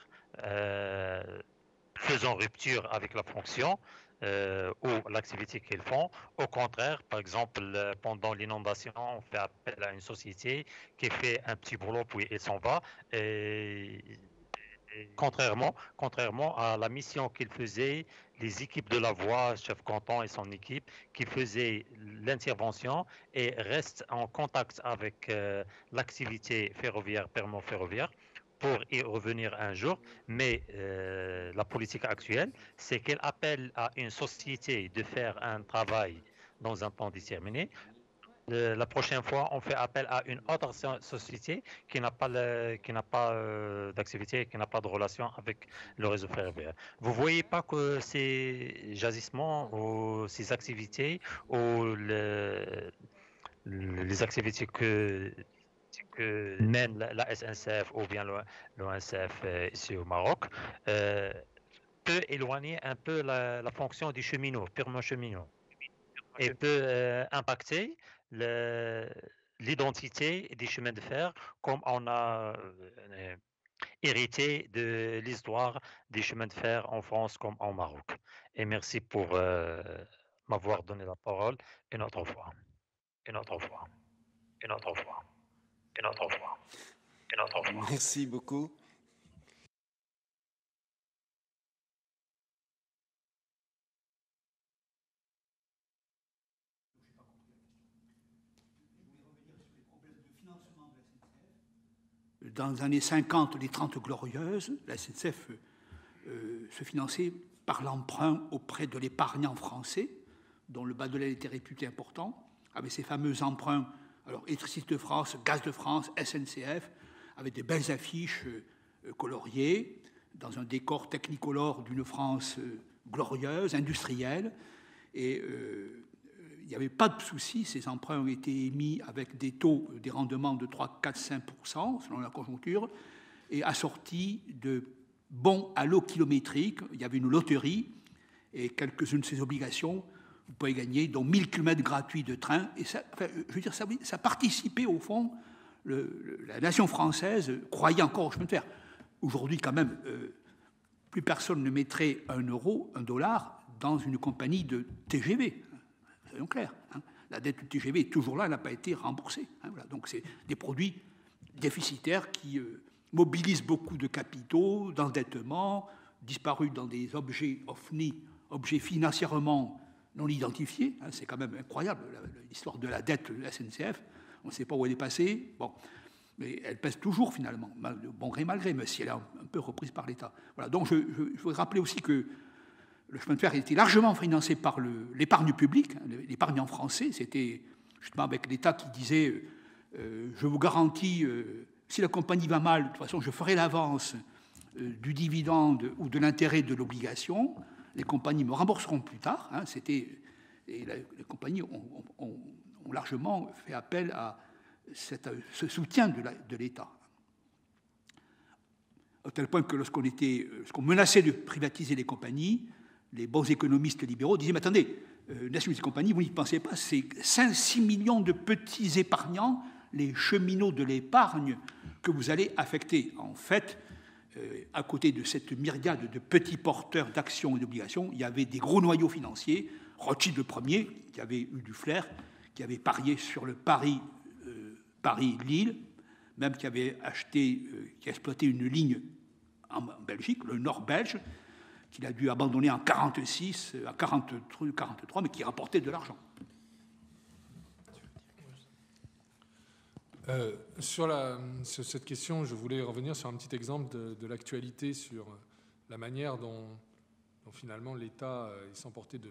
[SPEAKER 4] faisant rupture avec la fonction ou l'activité qu'ils font. Au contraire, par exemple, pendant l'inondation, on fait appel à une société qui fait un petit boulot, puis elle s'en va. Et contrairement à la mission qu'il faisait, les équipes de la voie, chef canton et son équipe, qui faisaient l'intervention et restent en contact avec l'activité ferroviaire, purement ferroviaire, pour y revenir un jour. Mais la politique actuelle, c'est qu'elle appelle à une société de faire un travail dans un temps déterminé. La prochaine fois, on fait appel à une autre société qui n'a pas d'activité, qui n'a pas de relation avec le réseau ferroviaire. Vous voyez pas que ces jagissements ou ces activités ou les activités que mène la SNCF ou bien l'ONCF ici au Maroc peut éloigner un peu la fonction du cheminot, purement cheminot, et peut impacter l'identité des chemins de fer comme on a hérité de l'histoire des chemins de fer en France comme en Maroc. Et merci pour m'avoir donné la parole une autre fois.
[SPEAKER 1] Merci beaucoup.
[SPEAKER 2] Dans les années 50, les 30 glorieuses, la SNCF se finançait par l'emprunt auprès de l'épargnant français, dont le Badelel était réputé important, avec ces fameux emprunts, alors Électricité de France, Gaz de France, SNCF, avec des belles affiches coloriées, dans un décor technicolore d'une France glorieuse, industrielle, et il n'y avait pas de souci, ces emprunts ont été émis avec des taux, des rendements de 3, 4, 5% selon la conjoncture, et assortis de bons à l'eau kilométrique. Il y avait une loterie, et quelques-unes de ces obligations, vous pouvez gagner, dont 1000 km gratuits de train. Et ça, enfin, je veux dire, ça participait au fond, la nation française croyait encore au chemin de fer. Aujourd'hui, quand même, plus personne ne mettrait $1, $1 dans une compagnie de TGV. Soyons clairs. Hein. La dette du TGV est toujours là, elle n'a pas été remboursée. Hein, voilà. Donc c'est des produits déficitaires qui mobilisent beaucoup de capitaux, d'endettement, disparus dans des objets OFNI, objets financièrement non identifiés. Hein, c'est quand même incroyable, l'histoire de la dette de la SNCF. On ne sait pas où elle est passée. Bon. Mais elle pèse toujours, finalement, de bon gré mal gré, mais si elle est un peu reprise par l'État. Voilà. Donc je voudrais rappeler aussi que le chemin de fer était largement financé par l'épargne publique, hein, l'épargnant français. C'était justement avec l'État qui disait je vous garantis, si la compagnie va mal, de toute façon, je ferai l'avance du dividende ou de l'intérêt de l'obligation. Les compagnies me rembourseront plus tard. Hein, et les compagnies ont largement fait appel à ce soutien de l'État. À tel point que lorsqu'on menaçait de privatiser les compagnies, les bons économistes libéraux disaient « Mais attendez, nationaliser les compagnies, vous n'y pensez pas, c'est 5-6 millions de petits épargnants, les cheminots de l'épargne, que vous allez affecter. » En fait, à côté de cette myriade de petits porteurs d'actions et d'obligations, il y avait des gros noyaux financiers, Rothschild le premier, qui avait eu du flair, qui avait parié sur le Paris-Lille, même qui avait acheté, qui a exploité une ligne en Belgique, le nord belge, qu'il a dû abandonner en 1946, à 1943, mais qui rapportait de l'argent.
[SPEAKER 3] Sur cette question, je voulais revenir sur un petit exemple de l'actualité, sur la manière dont finalement l'État est sans porter des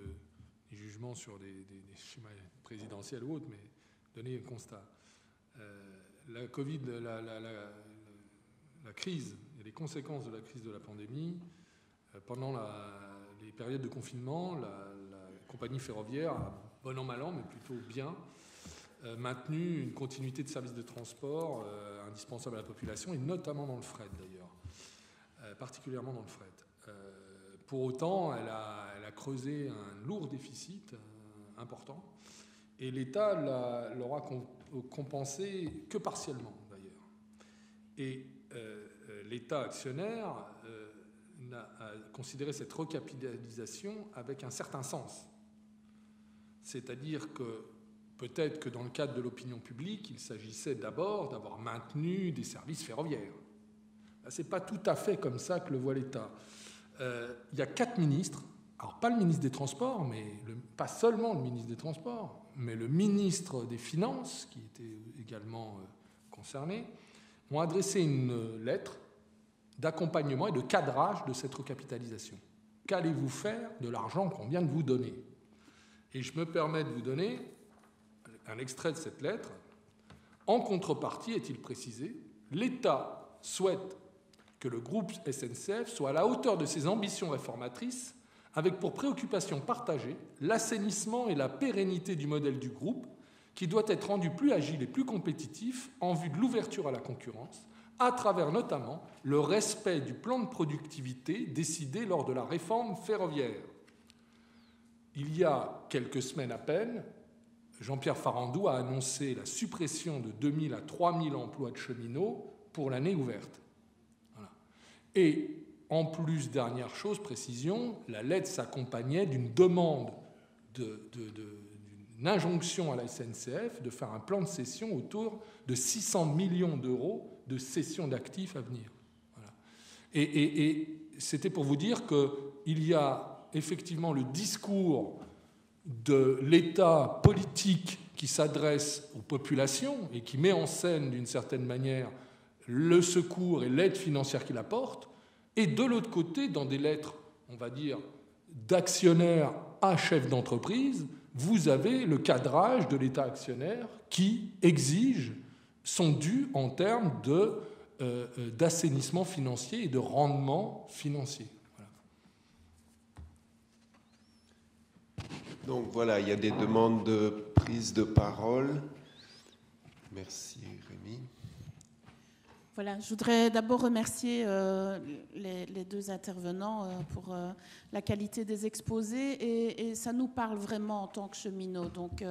[SPEAKER 3] jugements sur des schémas présidentiels ou autres, mais donner un constat. La Covid, la crise et les conséquences de la crise de la pandémie, pendant les périodes de confinement, la compagnie ferroviaire, a bon an mal an, mais plutôt bien, maintenu une continuité de services de transport indispensable à la population, et notamment dans le fret d'ailleurs, particulièrement dans le fret. Pour autant, elle a creusé un lourd déficit important, et l'État l'aura compensé que partiellement d'ailleurs. Et l'État actionnaire a considéré cette recapitalisation avec un certain sens. C'est-à-dire que peut-être que dans le cadre de l'opinion publique, il s'agissait d'abord d'avoir maintenu des services ferroviaires. Ce n'est pas tout à fait comme ça que le voit l'État. Il y a 4 ministres, alors pas le ministre des Transports, mais pas seulement le ministre des Transports, mais le ministre des Finances, qui était également concerné, ont adressé une lettre d'accompagnement et de cadrage de cette recapitalisation. Qu'allez-vous faire de l'argent qu'on vient de vous donner ? Et je me permets de vous donner un extrait de cette lettre. En contrepartie, est-il précisé, l'État souhaite que le groupe SNCF soit à la hauteur de ses ambitions réformatrices, avec pour préoccupation partagée l'assainissement et la pérennité du modèle du groupe, qui doit être rendu plus agile et plus compétitif en vue de l'ouverture à la concurrence, à travers notamment le respect du plan de productivité décidé lors de la réforme ferroviaire. Il y a quelques semaines à peine, Jean-Pierre Farandou a annoncé la suppression de 2000 à 3000 emplois de cheminots pour l'année ouverte. Voilà. Et en plus, dernière chose, précision, la lettre s'accompagnait d'une demande, d'une injonction à la SNCF de faire un plan de cession autour de 600 millions d'euros de cession d'actifs à venir. Voilà. Et c'était pour vous dire qu'il y a effectivement le discours de l'État politique qui s'adresse aux populations et qui met en scène d'une certaine manière le secours et l'aide financière qu'il apporte, et de l'autre côté, dans des lettres, on va dire, d'actionnaires à chefs d'entreprise, vous avez le cadrage de l'État actionnaire qui exige son dû en termes d'assainissement financier et de rendement financier. Voilà.
[SPEAKER 5] Donc voilà, il y a des demandes de prise de parole. Merci Rémi.
[SPEAKER 6] Voilà, je voudrais d'abord remercier les deux intervenants pour la qualité des exposés et ça nous parle vraiment en tant que cheminots. Donc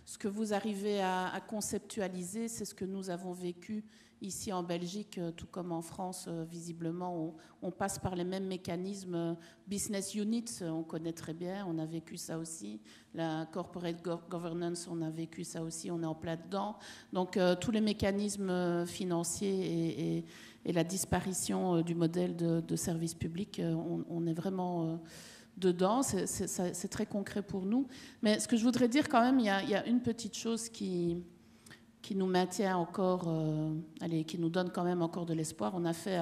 [SPEAKER 6] ce que vous arrivez à conceptualiser, c'est ce que nous avons vécu ici en Belgique, tout comme en France, visiblement, on passe par les mêmes mécanismes. Business units, on connaît très bien, on a vécu ça aussi. La corporate governance, on a vécu ça aussi, on est en plein dedans. Donc tous les mécanismes financiers et la disparition du modèle de service public, on est vraiment dedans. C'est très concret pour nous. Mais ce que je voudrais dire quand même, il y a une petite chose qui nous maintient encore, qui nous donne quand même encore de l'espoir. On a fait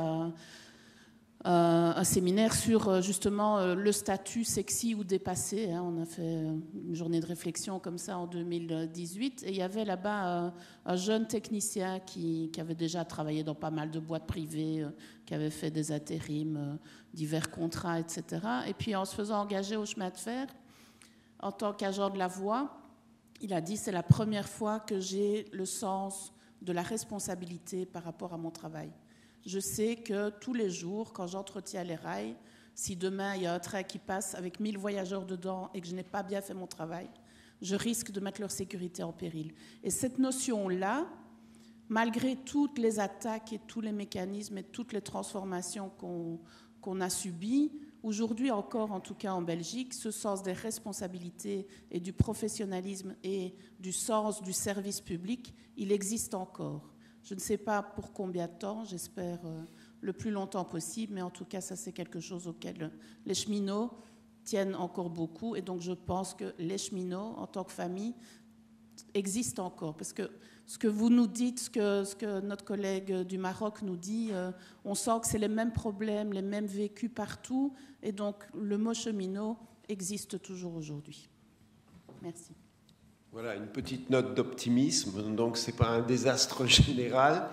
[SPEAKER 6] un séminaire sur justement le statut sexy ou dépassé. On a fait une journée de réflexion comme ça en 2018. Et il y avait là-bas un jeune technicien qui avait déjà travaillé dans pas mal de boîtes privées, qui avait fait des intérims, divers contrats, etc. Et puis en se faisant engager au chemin de fer, en tant qu'agent de la voie, il a dit, c'est la première fois que j'ai le sens de la responsabilité par rapport à mon travail. Je sais que tous les jours, quand j'entretiens les rails, si demain il y a un train qui passe avec 1000 voyageurs dedans et que je n'ai pas bien fait mon travail, je risque de mettre leur sécurité en péril. Et cette notion-là, malgré toutes les attaques et tous les mécanismes et toutes les transformations qu'on a subies, aujourd'hui encore, en tout cas en Belgique, ce sens des responsabilités et du professionnalisme et du sens du service public, il existe encore. Je ne sais pas pour combien de temps, j'espère le plus longtemps possible, mais en tout cas, ça c'est quelque chose auquel les cheminots tiennent encore beaucoup. Et donc je pense que les cheminots, en tant que famille, existent encore. Parce que ce que vous nous dites, ce que notre collègue du Maroc nous dit, on sent que c'est les mêmes problèmes, les mêmes vécus partout. Et donc le mot cheminot existe toujours aujourd'hui. Merci.
[SPEAKER 5] Voilà, une petite note d'optimisme. Donc, ce n'est pas un désastre général.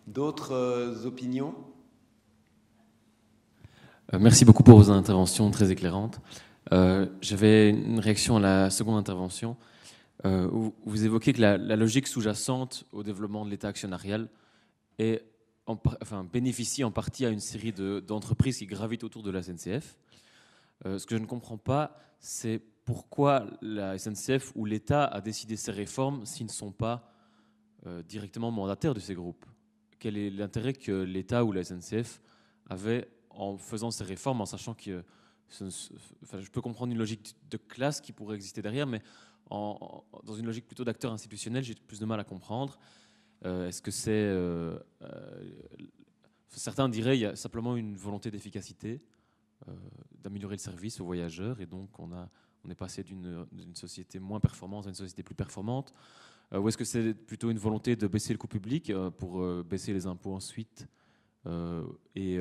[SPEAKER 5] D'autres opinions ?
[SPEAKER 7] Merci beaucoup pour vos interventions très éclairantes. J'avais une réaction à la seconde intervention. Où vous évoquez que la logique sous-jacente au développement de l'État actionnarial bénéficie en partie à une série d'entreprises qui gravitent autour de la SNCF. Ce que je ne comprends pas, c'est pourquoi la SNCF ou l'État a décidé ces réformes s'ils ne sont pas directement mandataires de ces groupes. Quel est l'intérêt que l'État ou la SNCF avait en faisant ces réformes, en sachant que je peux comprendre une logique de classe qui pourrait exister derrière, mais dans une logique plutôt d'acteur institutionnel, j'ai plus de mal à comprendre. Est-ce que c'est... certains diraient qu'il y a simplement une volonté d'efficacité, d'améliorer le service aux voyageurs, et donc on est passé d'une société moins performante à une société plus performante. Ou est-ce que c'est plutôt une volonté de baisser le coût public pour baisser les impôts ensuite, et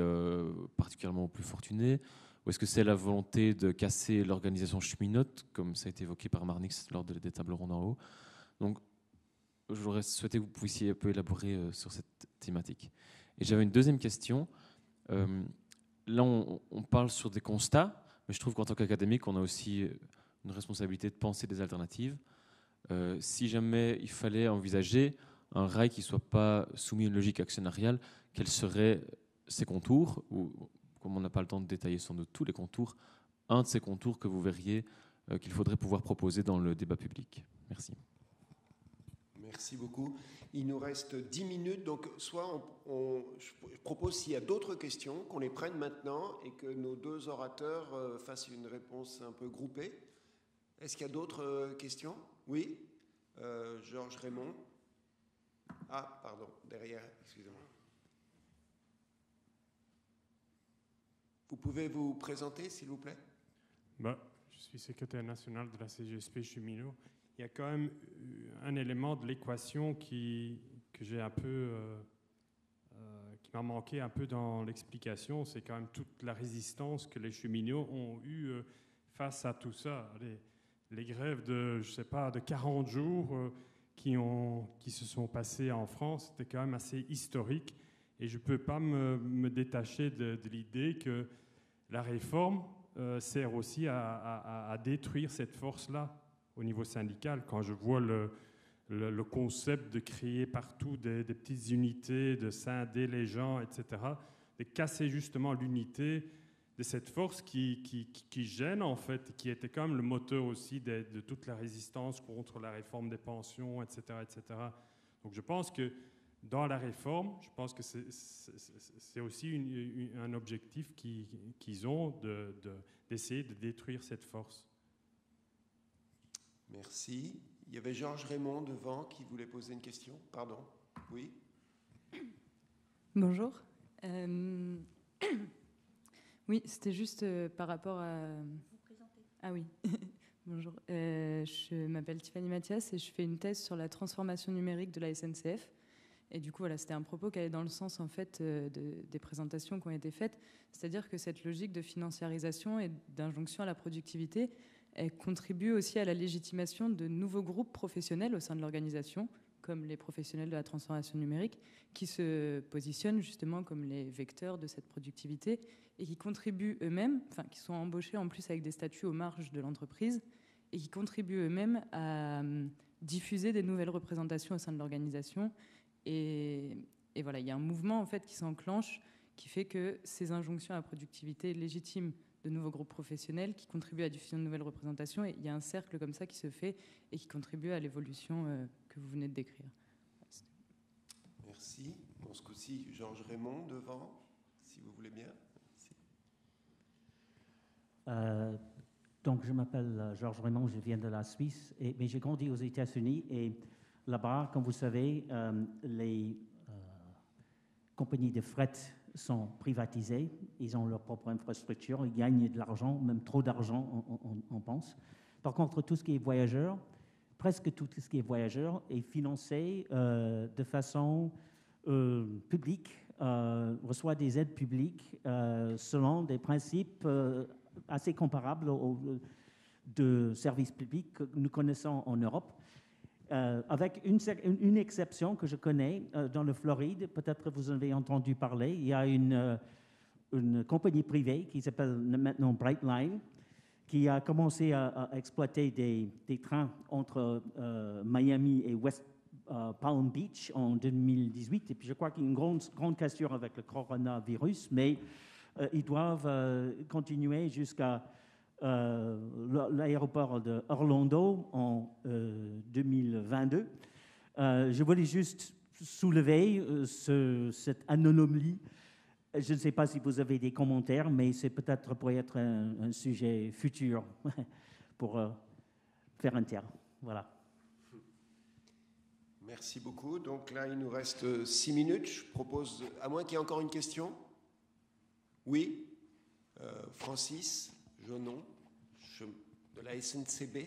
[SPEAKER 7] particulièrement aux plus fortunés? Ou est-ce que c'est la volonté de casser l'organisation cheminote, comme ça a été évoqué par Marnix lors des tables rondes en haut? Donc, j'aurais souhaité que vous puissiez un peu élaborer sur cette thématique. Et j'avais une deuxième question. Là, on parle sur des constats, mais je trouve qu'en tant qu'académique, on a aussi une responsabilité de penser des alternatives. Si jamais il fallait envisager un rail qui ne soit pas soumis à une logique actionnariale, quels seraient ses contours, ou, comme on n'a pas le temps de détailler sans doute tous les contours, un de ces contours que vous verriez qu'il faudrait pouvoir proposer dans le débat public. Merci.
[SPEAKER 5] Merci beaucoup. Il nous reste 10 minutes, donc soit je propose, s'il y a d'autres questions, qu'on les prenne maintenant et que nos deux orateurs fassent une réponse un peu groupée. Est-ce qu'il y a d'autres questions? Oui, Georges Raymond. Ah, pardon, derrière, excusez-moi. Vous pouvez vous présenter, s'il vous plaît?
[SPEAKER 8] Je suis secrétaire national de la CGSP cheminot. Il y a quand même un élément de l'équation qui m'a manqué un peu dans l'explication. C'est quand même toute la résistance que les cheminots ont eue face à tout ça. Les grèves de 40 jours qui se sont passées en France, c'était quand même assez historique. Et je ne peux pas me détacher de l'idée que la réforme sert aussi à détruire cette force-là au niveau syndical. Quand je vois le concept de créer partout des petites unités, de scinder les gens, etc., de casser justement l'unité de cette force qui gêne en fait, qui était quand même le moteur aussi de toute la résistance contre la réforme des pensions, etc., etc. Donc je pense que dans la réforme, je pense que c'est aussi un objectif qu'ils ont d'essayer de détruire cette force.
[SPEAKER 5] Merci. Il y avait Georges Raymond devant qui voulait poser une question. Pardon. Oui.
[SPEAKER 9] Bonjour. Oui, c'était juste par rapport à... Vous présenter. Ah oui. Bonjour. Je m'appelle Tiffany Mathias et je fais une thèse sur la transformation numérique de la SNCF. Et du coup, voilà, c'était un propos qui allait dans le sens en fait des présentations qui ont été faites, c'est-à-dire que cette logique de financiarisation et d'injonction à la productivité, elle contribue aussi à la légitimation de nouveaux groupes professionnels au sein de l'organisation, comme les professionnels de la transformation numérique, qui se positionnent justement comme les vecteurs de cette productivité et qui contribuent eux-mêmes, enfin qui sont embauchés en plus avec des statuts aux marges de l'entreprise et qui contribuent eux-mêmes à diffuser des nouvelles représentations au sein de l'organisation. Et voilà, il y a un mouvement en fait qui s'enclenche qui fait que ces injonctions à la productivité légitiment de nouveaux groupes professionnels qui contribuent à la diffusion de nouvelles représentations. Et il y a un cercle comme ça qui se fait et qui contribue à l'évolution que vous venez de décrire.
[SPEAKER 5] Merci. Bon, ce coup-ci, Georges Raymond devant, si vous voulez bien.
[SPEAKER 10] Donc, je m'appelle Georges Raymond, je viens de la Suisse, mais j'ai grandi aux États-Unis et là-bas, comme vous savez, les compagnies de fret sont privatisées, ils ont leur propre infrastructure, ils gagnent de l'argent, même trop d'argent, on pense. Par contre, tout ce qui est voyageur, presque tout ce qui est voyageur est financé de façon publique, reçoit des aides publiques selon des principes assez comparables de services publics que nous connaissons en Europe. Avec une exception que je connais dans le Floride, peut-être vous en avez entendu parler, il y a une compagnie privée qui s'appelle maintenant Brightline, qui a commencé à exploiter des trains entre Miami et West Palm Beach en 2018. Et puis je crois qu'il y a une grande cassure avec le coronavirus, mais ils doivent continuer jusqu'à l'aéroport de Orlando en 2022. Je voulais juste soulever cette anomalie. Je ne sais pas si vous avez des commentaires, mais c'est peut-être pour être un sujet futur pour faire un terme. Voilà.
[SPEAKER 5] Merci beaucoup. Donc là, il nous reste 6 minutes. Je propose, à moins qu'il y ait encore une question. Oui, Francis Jonon, de la SNCB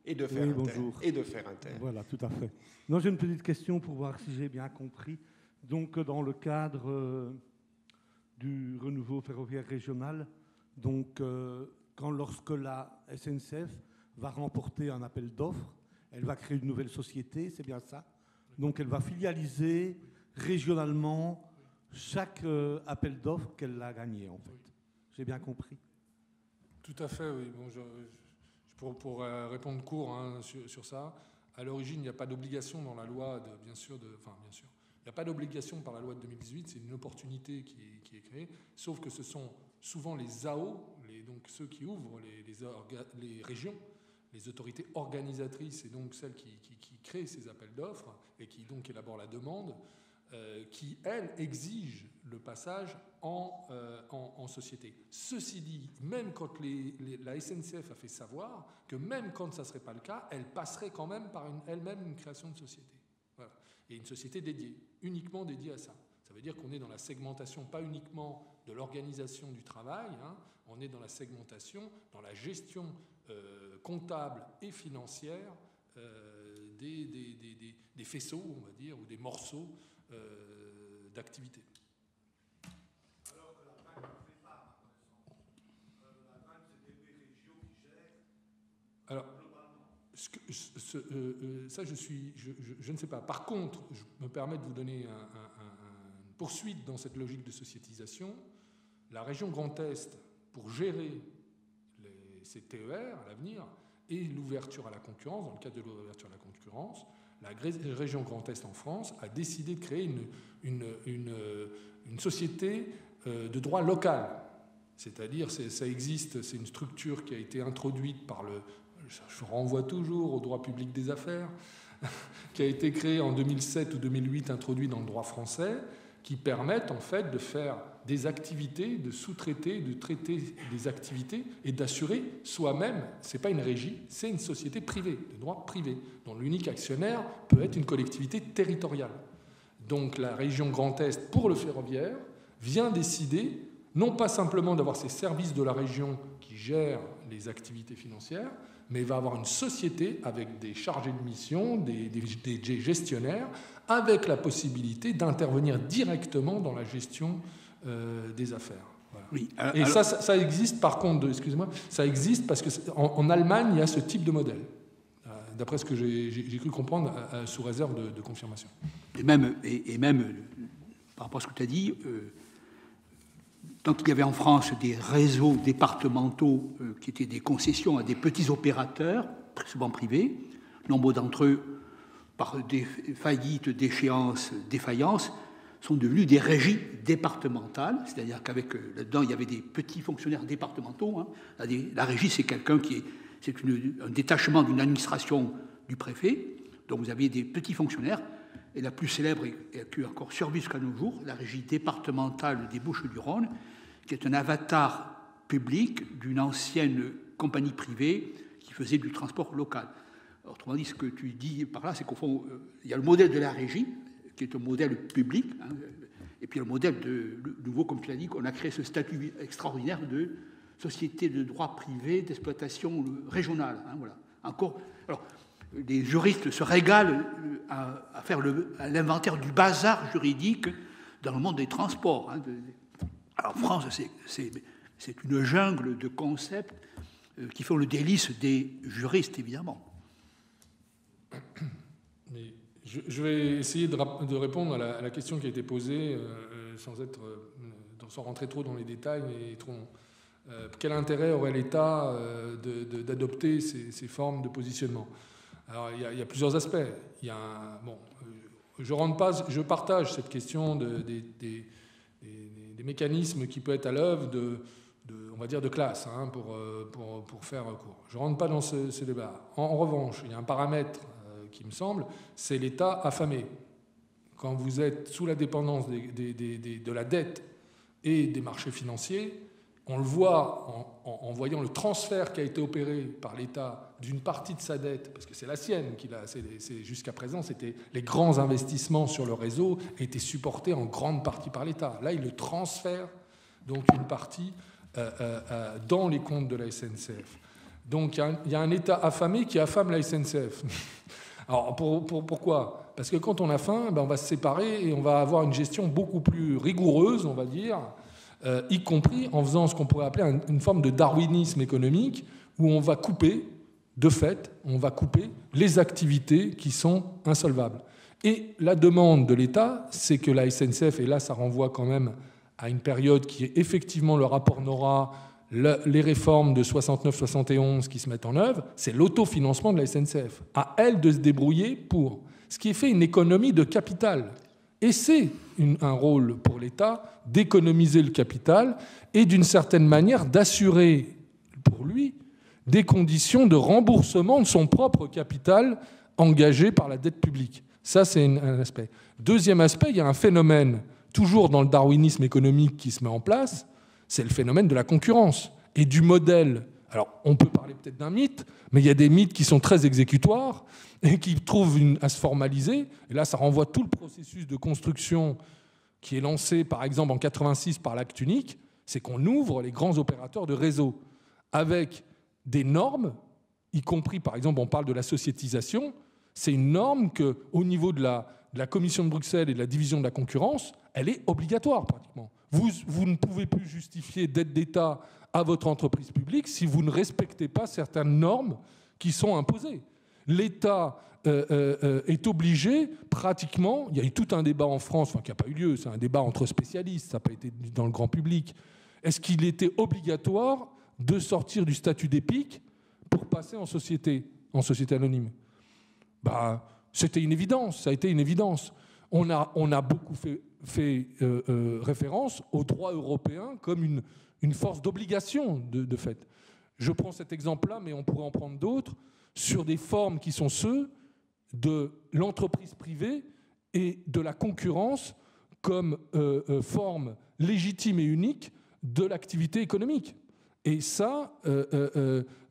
[SPEAKER 5] et de Faire Inter.
[SPEAKER 11] Bonjour.
[SPEAKER 5] Et de Faire Inter.
[SPEAKER 11] Voilà, tout à fait. Non, j'ai une petite question pour voir si j'ai bien compris. Donc, dans le cadre du renouveau ferroviaire régional, donc, lorsque la SNCF va remporter un appel d'offres, elle va créer une nouvelle société, c'est bien ça? Donc, elle va filialiser régionalement chaque appel d'offres qu'elle a gagné, en fait. J'ai bien compris?
[SPEAKER 3] Tout à fait, oui. Bon, pour répondre court sur ça, à l'origine, il n'y a pas d'obligation dans la loi, bien sûr, il n'y a pas d'obligation par la loi de 2018, c'est une opportunité qui est créée, sauf que ce sont souvent les AO, donc ceux qui ouvrent les régions, les autorités organisatrices et donc celles qui créent ces appels d'offres et qui donc élaborent la demande, qui, elles, exigent le passage en société. Ceci dit, même quand la SNCF a fait savoir que même quand ça ne serait pas le cas, elle passerait quand même par elle-même une création de société. Voilà. Et une société dédiée, uniquement dédiée à ça. Ça veut dire qu'on est dans la segmentation, pas uniquement de l'organisation du travail, on est dans la segmentation, dans la gestion comptable et financière des faisceaux, on va dire, ou des morceaux d'activité.
[SPEAKER 11] Alors que la BAC ne fait pas, la BAC, c'est des régions qui gèrent
[SPEAKER 3] alors, globalement. Ça, je ne sais pas. Par contre, je me permets de vous donner une poursuite dans cette logique de sociétisation. La région Grand Est, pour gérer ces TER à l'avenir et l'ouverture à la concurrence, dans le cadre de l'ouverture à la concurrence, la région Grand Est en France a décidé de créer une société de droit local. C'est-à-dire, ça existe, c'est une structure qui a été introduite par je renvoie toujours au droit public des affaires, qui a été créé en 2007 ou 2008, introduit dans le droit français, qui permettent en fait de faire des activités, de sous-traiter, de traiter des activités et d'assurer soi-même, ce n'est pas une régie, c'est une société privée, de droit privé, dont l'unique actionnaire peut être une collectivité territoriale. Donc la région Grand Est, pour le ferroviaire, vient décider non pas simplement d'avoir ces services de la région qui gèrent les activités financières, mais va avoir une société avec des chargés de mission, des gestionnaires, avec la possibilité d'intervenir directement dans la gestion des affaires. Voilà.
[SPEAKER 2] Oui,
[SPEAKER 3] et alors, ça existe, par contre, excusez-moi, ça existe parce qu'en Allemagne, il y a ce type de modèle, d'après ce que j'ai cru comprendre, sous réserve de confirmation.
[SPEAKER 2] Et même, par rapport à ce que tu as dit, tant qu'il y avait en France des réseaux départementaux qui étaient des concessions à des petits opérateurs, souvent privés, nombre d'entre eux, par des faillites, déchéances, défaillances, sont devenus des régies départementales, c'est-à-dire qu'avec là-dedans, il y avait des petits fonctionnaires départementaux. Hein. La régie, c'est quelqu'un c'est un détachement d'une administration du préfet, donc vous aviez des petits fonctionnaires, et la plus célèbre, et qui encore survit jusqu'à nos jours, la régie départementale des Bouches-du-Rhône, qui est un avatar public d'une ancienne compagnie privée qui faisait du transport local. Autrement dit, ce que tu dis par là, c'est qu'au fond, il y a le modèle de la régie, qui est un modèle public, hein, et puis le modèle nouveau, comme tu l'as dit, qu'on a créé ce statut extraordinaire de société de droit privé d'exploitation régionale. Hein, voilà. Encore, alors, les juristes se régalent à faire l'inventaire du bazar juridique dans le monde des transports. Hein. Alors, en France, c'est une jungle de concepts qui font le délice des juristes, évidemment.
[SPEAKER 3] Mais je vais essayer de répondre à la question qui a été posée sans rentrer trop dans les détails. Mais quel intérêt aurait l'État d'adopter ces formes de positionnement? Alors, il y a plusieurs aspects. Je partage cette question des mécanismes qui peuvent être à l'œuvre on va dire de classe, hein, pour faire court. Je ne rentre pas dans ce débat. En revanche, il y a un paramètre qui me semble, c'est l'État affamé. Quand vous êtes sous la dépendance de la dette et des marchés financiers, on le voit en voyant le transfert qui a été opéré par l'État d'une partie de sa dette, parce que c'est la sienne qu'il a. Jusqu'à présent, c'était les grands investissements sur le réseau étaient supportés en grande partie par l'État. Là, il le transfère donc une partie dans les comptes de la SNCF. Donc il y a un État affamé qui affame la SNCF. Alors pourquoi? Parce que quand on a faim, on va se séparer et on va avoir une gestion beaucoup plus rigoureuse, on va dire, y compris en faisant ce qu'on pourrait appeler une forme de darwinisme économique, où on va couper, de fait, les activités qui sont insolvables. Et la demande de l'État, c'est que la SNCF, et là ça renvoie quand même à une période qui est effectivement le rapport Nora, les réformes de 69-71 qui se mettent en œuvre, c'est l'autofinancement de la SNCF. À elle de se débrouiller pour ce qui est fait une économie de capital. Et c'est un rôle pour l'État d'économiser le capital et d'une certaine manière d'assurer pour lui des conditions de remboursement de son propre capital engagé par la dette publique. Ça, c'est un aspect. Deuxième aspect, il y a un phénomène, toujours dans le darwinisme économique qui se met en place, c'est le phénomène de la concurrence et du modèle. Alors, on peut parler peut-être d'un mythe, mais il y a des mythes qui sont très exécutoires et qui trouvent à se formaliser. Et là, ça renvoie tout le processus de construction qui est lancé, par exemple, en 86 par l'acte unique, c'est qu'on ouvre les grands opérateurs de réseau avec des normes, y compris, par exemple, on parle de la sociétisation. C'est une norme qu'au niveau de la Commission de Bruxelles et de la division de la concurrence, elle est obligatoire pratiquement. Vous ne pouvez plus justifier d'aide d'État à votre entreprise publique si vous ne respectez pas certaines normes qui sont imposées. L'État est obligé, pratiquement, il y a eu tout un débat en France, enfin qui n'a pas eu lieu, c'est un débat entre spécialistes, ça n'a pas été dans le grand public. Est-ce qu'il était obligatoire de sortir du statut d'EPIC pour passer en société anonyme? C'était une évidence, ça a été une évidence. On a beaucoup fait référence au droit européen comme une force d'obligation de fait. Je prends cet exemple-là, mais on pourrait en prendre d'autres, sur des formes qui sont de l'entreprise privée et de la concurrence comme forme légitime et unique de l'activité économique. Et ça,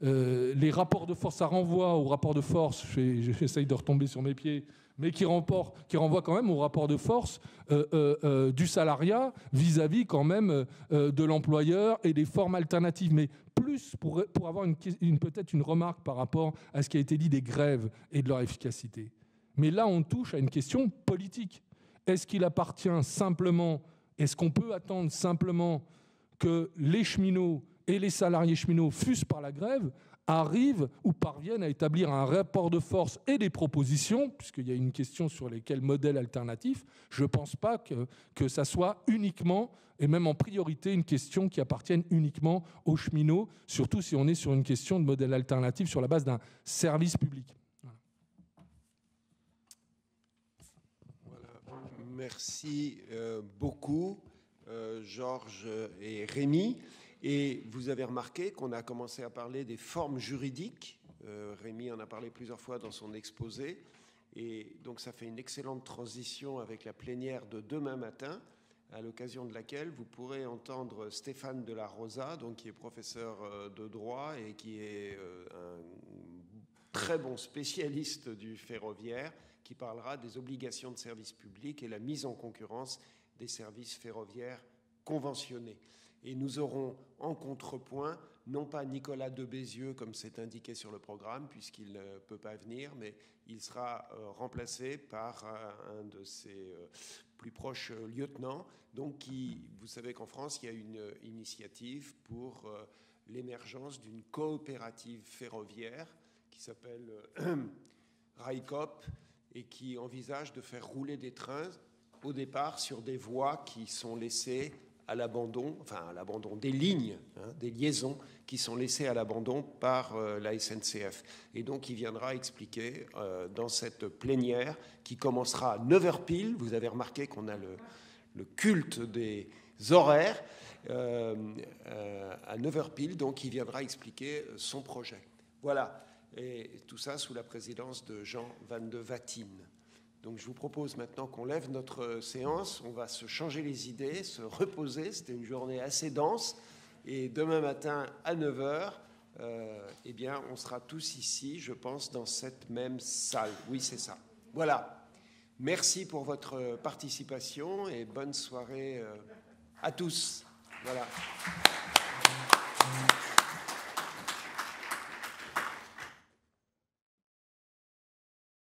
[SPEAKER 3] les rapports de force, ça renvoie aux rapports de force, j'essaye de retomber sur mes pieds, mais qui renvoie quand même au rapport de force du salariat vis-à-vis quand même de l'employeur et des formes alternatives. Mais plus pour avoir peut-être une remarque par rapport à ce qui a été dit des grèves et de leur efficacité. Mais là, on touche à une question politique. Est-ce qu'il appartient simplement, est-ce qu'on peut attendre simplement que les cheminots et les salariés cheminots, fût-ce par la grève, arrivent ou parviennent à établir un rapport de force et des propositions, puisqu'il y a une question sur lesquels modèles alternatifs, je ne pense pas que ça soit uniquement, et même en priorité, une question qui appartienne uniquement aux cheminots, surtout si on est sur une question de modèle alternatif sur la base d'un service public.
[SPEAKER 5] Voilà. Merci beaucoup, Georges et Rémi. Et vous avez remarqué qu'on a commencé à parler des formes juridiques. Rémi en a parlé plusieurs fois dans son exposé. Et donc ça fait une excellente transition avec la plénière de demain matin, à l'occasion de laquelle vous pourrez entendre Stéphane de la Rosa, donc qui est professeur de droit et qui est un très bon spécialiste du ferroviaire, qui parlera des obligations de service public et la mise en concurrence des services ferroviaires conventionnés. Et nous aurons en contrepoint, non pas Nicolas de Bézieux, comme c'est indiqué sur le programme, puisqu'il ne peut pas venir, mais il sera remplacé par un de ses plus proches lieutenants. Donc, vous savez qu'en France, il y a une initiative pour l'émergence d'une coopérative ferroviaire qui s'appelle RAICOP et qui envisage de faire rouler des trains, au départ, sur des voies qui sont laissées à l'abandon, enfin à l'abandon des lignes, des liaisons qui sont laissées à l'abandon par la SNCF. Et donc il viendra expliquer dans cette plénière qui commencera à 9h pile, vous avez remarqué qu'on a le culte des horaires, à 9h pile, donc il viendra expliquer son projet. Voilà, et tout ça sous la présidence de Jean Van de Wattine. Donc je vous propose maintenant qu'on lève notre séance, on va se changer les idées, se reposer, c'était une journée assez dense, et demain matin à 9h, eh bien, on sera tous ici, je pense, dans cette même salle. Oui, c'est ça. Voilà. Merci pour votre participation et bonne soirée à tous. Voilà.